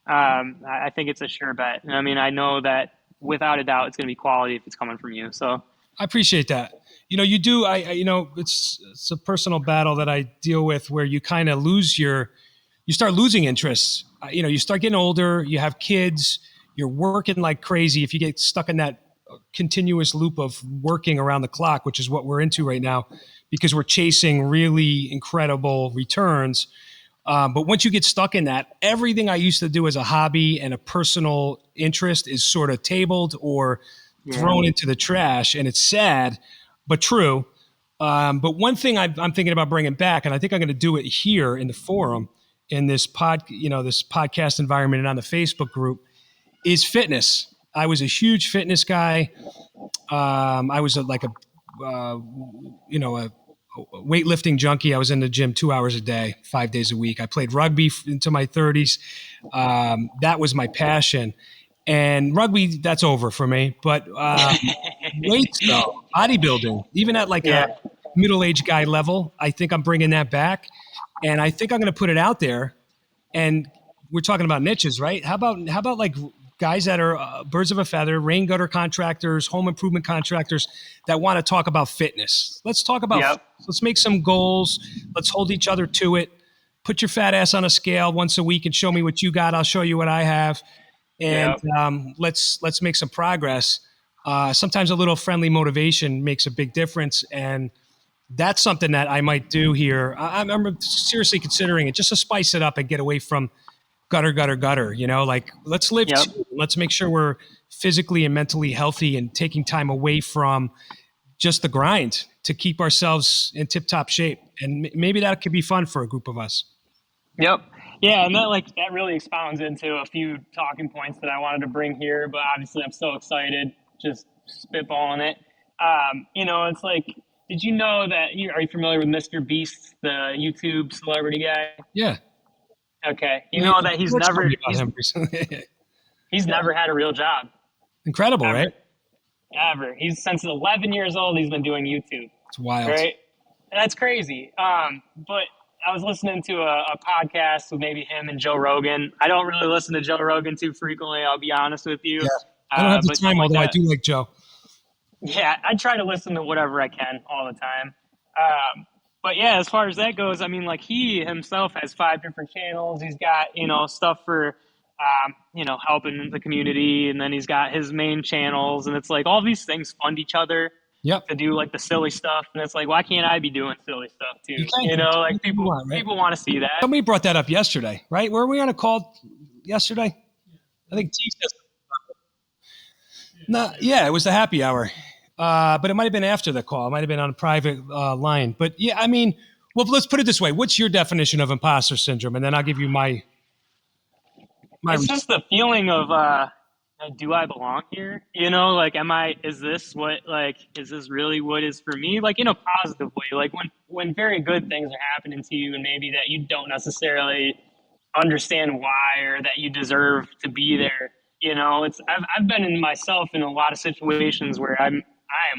I think it's a sure bet. And I mean, I know that without a doubt, it's going to be quality if it's coming from you. So I appreciate that. You do. It's a personal battle that I deal with where you kind of you start losing interests. You start getting older, you have kids, you're working like crazy. If you get stuck in that continuous loop of working around the clock, which is what we're into right now, because we're chasing really incredible returns. But once you get stuck in that, everything I used to do as a hobby and a personal interest is sort of tabled or thrown into the trash. And it's sad, but true. But one thing I'm thinking about bringing back, and I think I'm going to do it here in the forum, in this this podcast environment and on the Facebook group, is fitness. I was a huge fitness guy. I was a weightlifting junkie. I was in the gym 2 hours a day, 5 days a week. I played rugby into my 30s. That was my passion. And rugby, that's over for me. But weights, though, bodybuilding, even at like a middle-aged guy level, I think I'm bringing that back. And I think I'm going to put it out there. And we're talking about niches, right? How about like guys that are birds of a feather, rain gutter contractors, home improvement contractors that want to talk about fitness. Let's talk about, let's make some goals. Let's hold each other to it. Put your fat ass on a scale once a week and show me what you got. I'll show you what I have. And let's make some progress. Sometimes a little friendly motivation makes a big difference. And that's something that I might do here. I'm seriously considering it just to spice it up and get away from gutter. Like let's live. Let's make sure we're physically and mentally healthy and taking time away from just the grind to keep ourselves in tip-top shape. And maybe that could be fun for a group of us. Yep. Yeah, and that really expounds into a few talking points that I wanted to bring here. But obviously, I'm so excited, just spitballing it. It's like, did you know that? Are you familiar with Mr. Beast, the YouTube celebrity guy? Yeah. Okay, you know that he's never had a real job. Incredible, ever, right? Ever. He's since 11 years old. He's been doing YouTube. It's wild, right? That's crazy. But I was listening to a podcast with maybe him and Joe Rogan. I don't really listen to Joe Rogan too frequently, I'll be honest with you. Yeah. I don't have the time, although I do like Joe. Yeah, I try to listen to whatever I can all the time. But yeah, as far as that goes, I mean, like he himself has 5 different channels. He's got, stuff for, helping the community. And then he's got his main channels. And it's like all these things fund each other. Yep. To do like the silly stuff, and it's like, why can't I be doing silly stuff too? Like people want to see that. Somebody brought that up yesterday, right? Were we on a call yesterday? I think T said. No, yeah, it was the happy hour, but it might have been after the call. It might have been on a private line. But yeah, I mean, well, let's put it this way: what's your definition of imposter syndrome? And then I'll give you my. It's just the feeling of. Do I belong here? Is this really what is for me? Like in a positive way, like when very good things are happening to you and maybe that you don't necessarily understand why or that you deserve to be there. I've been in myself in a lot of situations where I am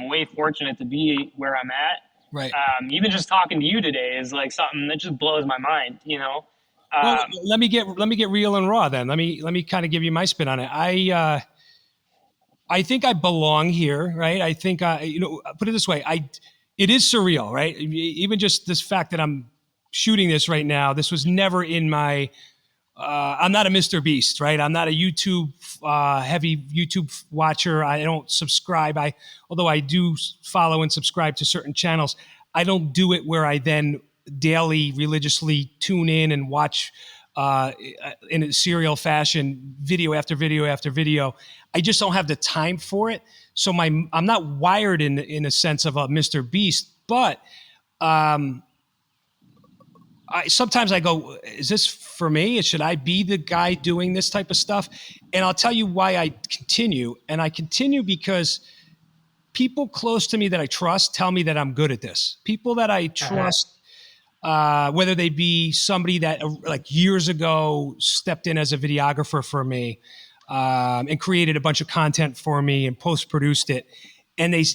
way fortunate to be where I'm at. Right. Even just talking to you today is like something that just blows my mind, Well, let me get real and raw then. Let me kind of give you my spin on it. I think I belong here, right? I think put it this way, it is surreal, right? Even just this fact that I'm shooting this right now, this was never in my I'm not a Mr. Beast, right? I'm not a YouTube heavy YouTube watcher. I don't subscribe. Although I do follow and subscribe to certain channels, I don't do it where I then daily religiously tune in and watch in a serial fashion video after video after video. I just don't have the time for it. So I'm not wired in a sense of a Mr. Beast, but sometimes I go, is this for me? Should I be the guy doing this type of stuff? And I'll tell you why I continue. And I continue because people close to me that I trust tell me that I'm good at this. People that I trust, whether they be somebody that like years ago stepped in as a videographer for me and created a bunch of content for me and post-produced it. And they,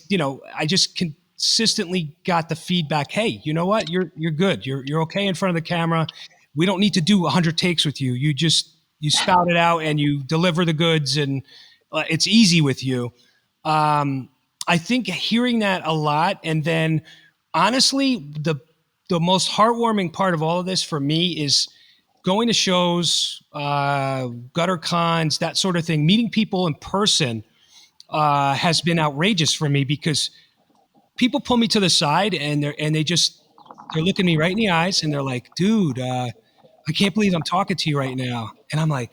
I just consistently got the feedback, hey, you know what? You're good. You're okay in front of the camera. We don't need to do 100 takes with you. You spout it out and you deliver the goods and it's easy with you. I think hearing that a lot. And then honestly, the most heartwarming part of all of this for me is going to shows, gutter cons, that sort of thing. Meeting people in person has been outrageous for me because people pull me to the side and they're looking me right in the eyes and they're like, dude, I can't believe I'm talking to you right now. And I'm like,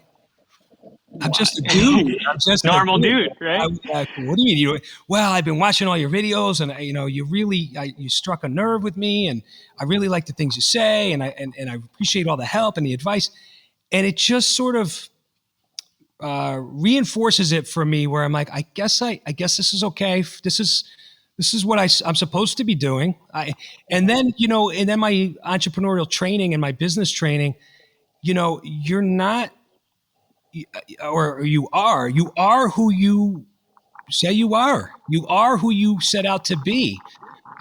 I'm just a dude. I'm just normal dude, right? Like, what do you mean? Well, I've been watching all your videos, and you struck a nerve with me, and I really like the things you say, and I appreciate all the help and the advice, and it just sort of reinforces it for me, where I'm like, I guess this is okay. This is what I'm supposed to be doing. And then my entrepreneurial training and my business training, you're not. Or you are who you say you are. You are who you set out to be.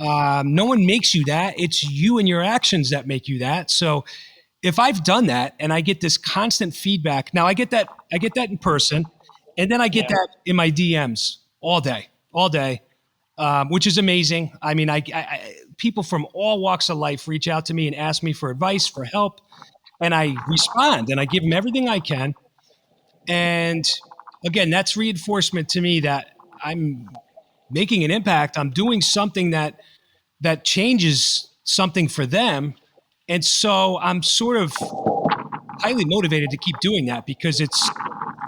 No one makes you that. It's you and your actions that make you that. So if I've done that and I get this constant feedback, now I get that in person, and then I get that in my DMs all day, which is amazing. I mean, I people from all walks of life reach out to me and ask me for advice, for help, and I respond and I give them everything I can. And again, that's reinforcement to me that I'm making an impact. I'm doing something that changes something for them. And so I'm sort of highly motivated to keep doing that because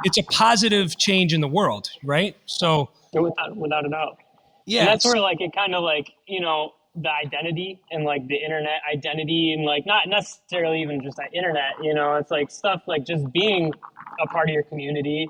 it's a positive change in the world, right? So without a doubt. And yeah, that's where like it kind of like, the identity and like the internet identity and like not necessarily even just that internet, it's like stuff like just being a part of your community,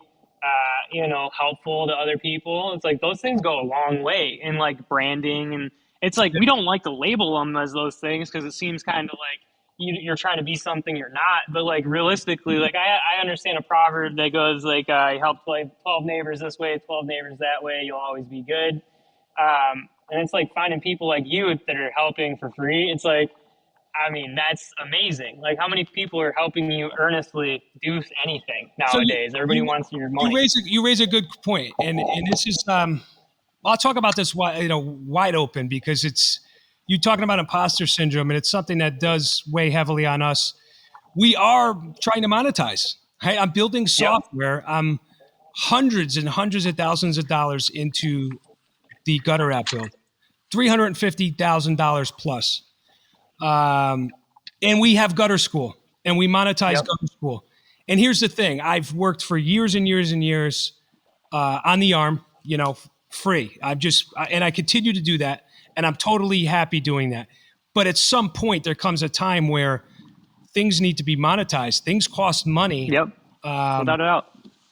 helpful to other people. It's like those things go a long way in like branding. And it's like we don't like to label them as those things because it seems kind of like you're trying to be something you're not. But like realistically, like I understand a proverb that goes like, help like 12 neighbors this way, 12 neighbors that way, you'll always be good. And it's like finding people like you that are helping for free. It's like, I mean, that's amazing. Like how many people are helping you earnestly do anything so nowadays? Everybody wants your money. you raise a good point, and this is I'll talk about this wide open because it's you talking about imposter syndrome, and it's something that does weigh heavily on us. We are trying to monetize. Hey, I'm building software. Yep. I'm hundreds and hundreds of thousands of dollars into the gutter app build, $350,000 plus. And we have gutter school and we monetize gutter school. And here's the thing. I've worked for years and years and years, on the arm, free. And I continue to do that. And I'm totally happy doing that. But at some point there comes a time where things need to be monetized. Things cost money. Yep. Without a doubt.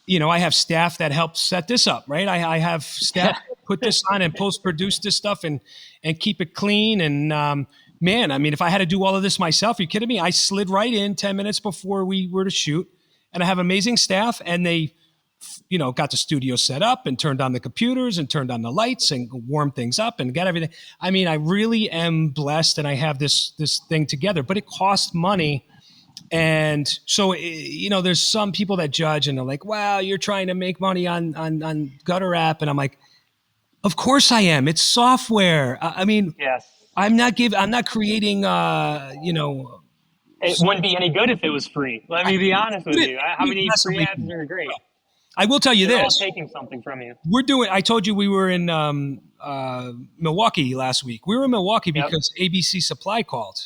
I have staff that help set this up, right? I have staff put this on and post-produce this stuff and keep it clean. And man, I mean, if I had to do all of this myself, are you kidding me? I slid right in 10 minutes before we were to shoot. And I have amazing staff, and they, got the studio set up and turned on the computers and turned on the lights and warmed things up and got everything. I mean, I really am blessed, and I have this thing together, but it costs money. And so, there's some people that judge and they're like, wow, you're trying to make money on gutter app. And I'm like, of course I am. It's software. I mean, yes. I'm not creating, it wouldn't be any good if it was free. Let me be honest with you. How many free apps are great? I will tell you They're this. all taking something from you. I told you we were in Milwaukee last week. We were in Milwaukee because ABC Supply called.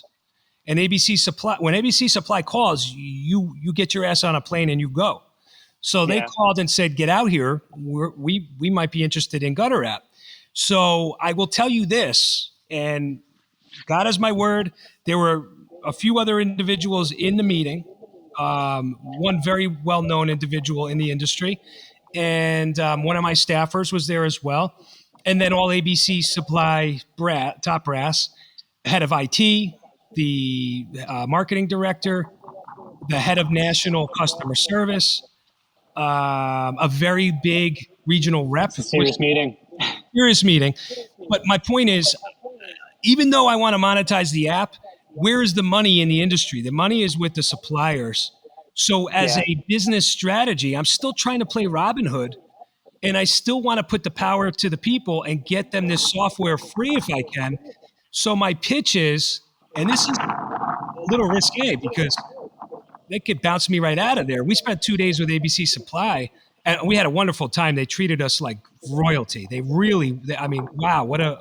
And when ABC Supply calls, you get your ass on a plane and you go. So they called and said, get out here. We might be interested in gutter app. So I will tell you this, and God is my word. There were a few other individuals in the meeting, one very well-known individual in the industry, and one of my staffers was there as well. And then all ABC Supply top brass, head of IT, the marketing director, the head of national customer service, a very big regional rep. It's a serious meeting. Serious meeting. But my point is, even though I want to monetize the app, where is the money in the industry? The money is with the suppliers. So as a business strategy, I'm still trying to play Robin Hood, and I still want to put the power to the people and get them this software free if I can. So my pitch is, and this is a little risque because they could bounce me right out of there. We spent 2 days with ABC Supply, and we had a wonderful time. They treated us like royalty. I mean, wow, what a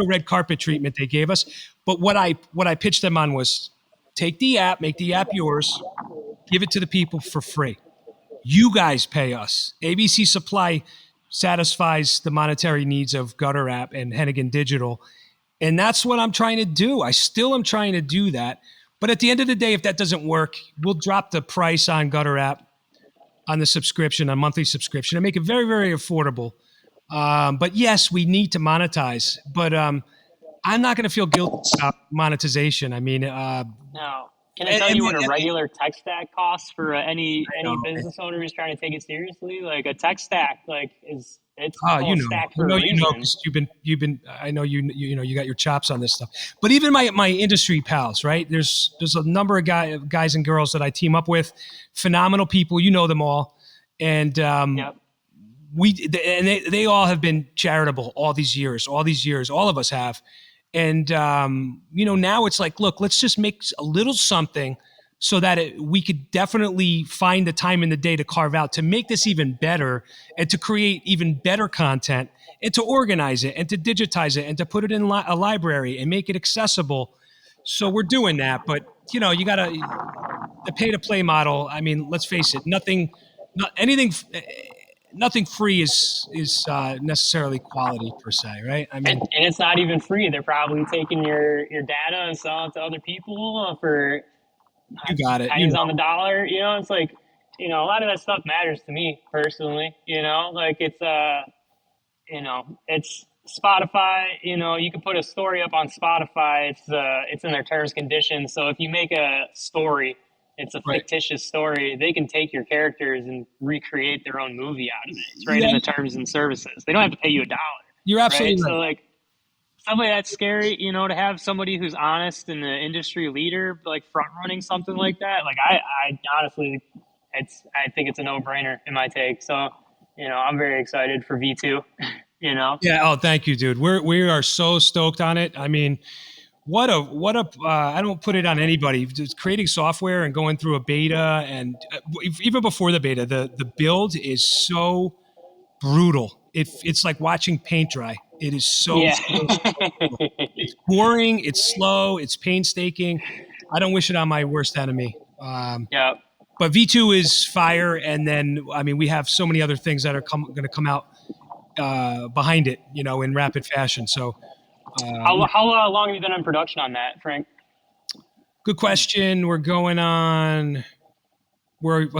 red carpet treatment they gave us. But what I pitched them on was take the app, make the app yours, give it to the people for free. You guys pay us. ABC Supply satisfies the monetary needs of Gutter App and Hennigan Digital. And that's what I'm trying to do. I still am trying to do that. But at the end of the day, if that doesn't work, we'll drop the price on Gutter App, on the subscription, on monthly subscription, and make it very, very affordable. But yes, we need to monetize. But I'm not going to feel guilty about monetization. I mean, no. Can I tell you what a regular tech stack costs for any business owner who's trying to take it seriously? Like a tech stack, it's stack for a reason. Because you've been. I know you got your chops on this stuff. But even my industry pals, right? There's a number of guys and girls that I team up with, phenomenal people. You know them all, and they all have been charitable all these years. All of us have. And, now it's like, look, let's just make a little something so that we could definitely find the time in the day to carve out to make this even better and to create even better content and to organize it and to digitize it and to put it in a library and make it accessible. So we're doing that. But, you got the pay to play model. I mean, let's face it, nothing not anything. Nothing free is necessarily quality per se, right? I mean, And it's not even free. They're probably taking your data and selling it to other people for you got it. pennies on the dollar. It's like, a lot of that stuff matters to me personally. Like it's Spotify. You can put a story up on Spotify. It's in their terms and conditions. So if you make a story, it's a fictitious story. They can take your characters and recreate their own movie out of it. It's right in the terms and services. They don't have to pay you $1. You're absolutely right. So like somebody that's scary, to have somebody who's honest and the industry leader, like front running something like that. Like I honestly, I think it's a no brainer in my take. So, I'm very excited for V2. Yeah. Oh, thank you, dude. We are so stoked on it. I mean, what a I don't put it on anybody. Just creating software and going through a beta, and even before the beta, the build is so brutal. It's like watching paint dry. It is so, it's boring. It's slow. It's painstaking. I don't wish it on my worst enemy. Yeah. But V2 is fire, and then we have so many other things that are going to come out behind it, in rapid fashion. So, how long have you been in production on that, Frank? Good question. We're a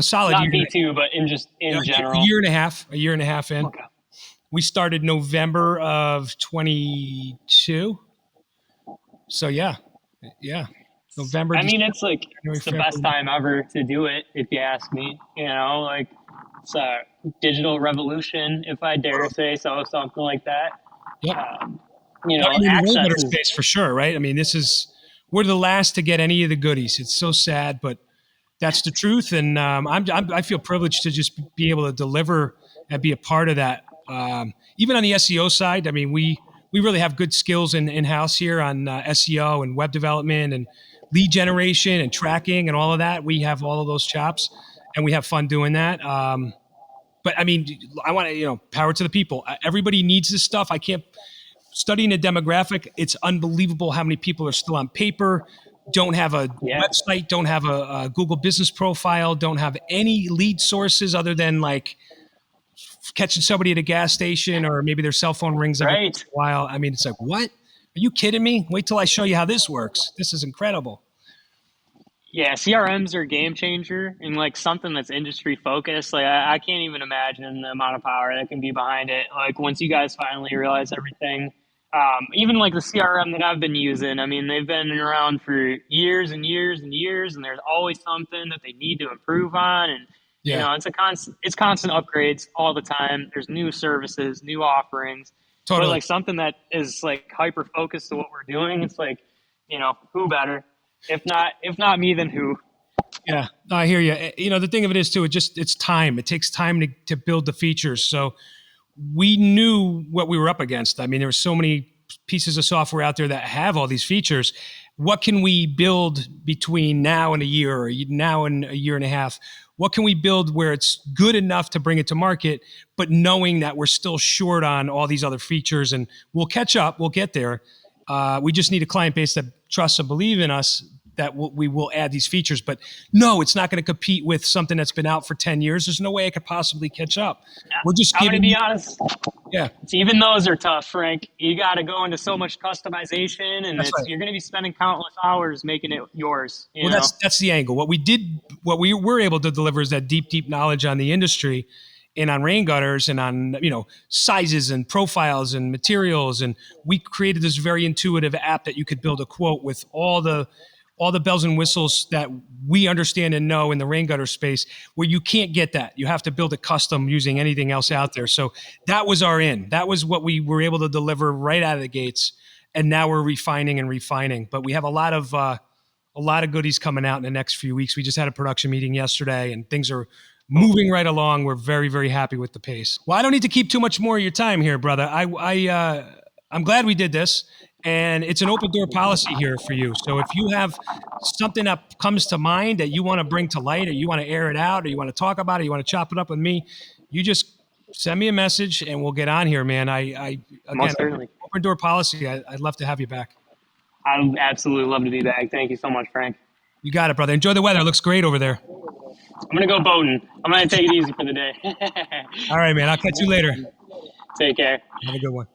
solid not year. V2, but in general, a year and a half in. Okay. We started November of 22. So yeah. November. It's like it's the best time ever to do it, if you ask me. Like it's a digital revolution, if I dare say so, something like that. Yeah. Access space for sure, right? We're the last to get any of the goodies. It's so sad, but that's the truth. And I feel privileged to just be able to deliver and be a part of that. Even on the SEO side, we really have good skills in-house here on SEO and web development and lead generation and tracking and all of that. We have all of those chops, and we have fun doing that. But I want to, power to the people. Everybody needs this stuff. I can't. Studying a demographic, it's unbelievable how many people are still on paper, don't have a website, don't have a Google business profile, don't have any lead sources other than like catching somebody at a gas station, or maybe their cell phone rings every once in a while. It's like, what? Are you kidding me? Wait till I show you how this works. This is incredible. Yeah, CRMs are a game changer, and like something that's industry focused. Like I can't even imagine the amount of power that can be behind it. Like once you guys finally realize everything, even like the CRM that I've been using, they've been around for years and years and years, and there's always something that they need to improve on. And it's constant upgrades all the time. There's new services, new offerings. Totally. But like something that is like hyper focused to what we're doing, it's like, who better? If not me, then who? Yeah, I hear you. The thing of it is too, it's time. It takes time to build the features. So we knew what we were up against. There were so many pieces of software out there that have all these features. What can we build between now and a year, or now and a year and a half? What can we build where it's good enough to bring it to market, but knowing that we're still short on all these other features, and we'll catch up, we'll get there. We just need a client base that trusts and believe in us that we will add these features. But no, it's not going to compete with something that's been out for 10 years. There's no way I could possibly catch up. We're just I'm going to be honest. Yeah. Even those are tough, Frank. You got to go into so much customization, and you're going to be spending countless hours making it yours. That's the angle. What we were able to deliver is that deep knowledge on the industry and on rain gutters and on, sizes and profiles and materials. And we created this very intuitive app that you could build a quote with all the bells and whistles that we understand and know in the rain gutter space, where you can't get that. You have to build it custom using anything else out there. So that was our in. That was what we were able to deliver right out of the gates. And now we're refining. But we have a lot of goodies coming out in the next few weeks. We just had a production meeting yesterday, and things are moving right along. We're very, very happy with the pace. Well, I don't need to keep too much more of your time here, brother. I'm glad we did this, and it's an open door policy here for you. So if you have something that comes to mind that you want to bring to light, or you want to air it out, or you want to talk about it, you want to chop it up with me, you just send me a message and we'll get on here, man. Again, open door policy. I'd love to have you back. I'd absolutely love to be back. Thank you so much, Frank. You got it, brother. Enjoy the weather. It looks great over there. I'm going to go boating. I'm going to take it easy for the day. All right, man. I'll catch you later. Take care. Have a good one.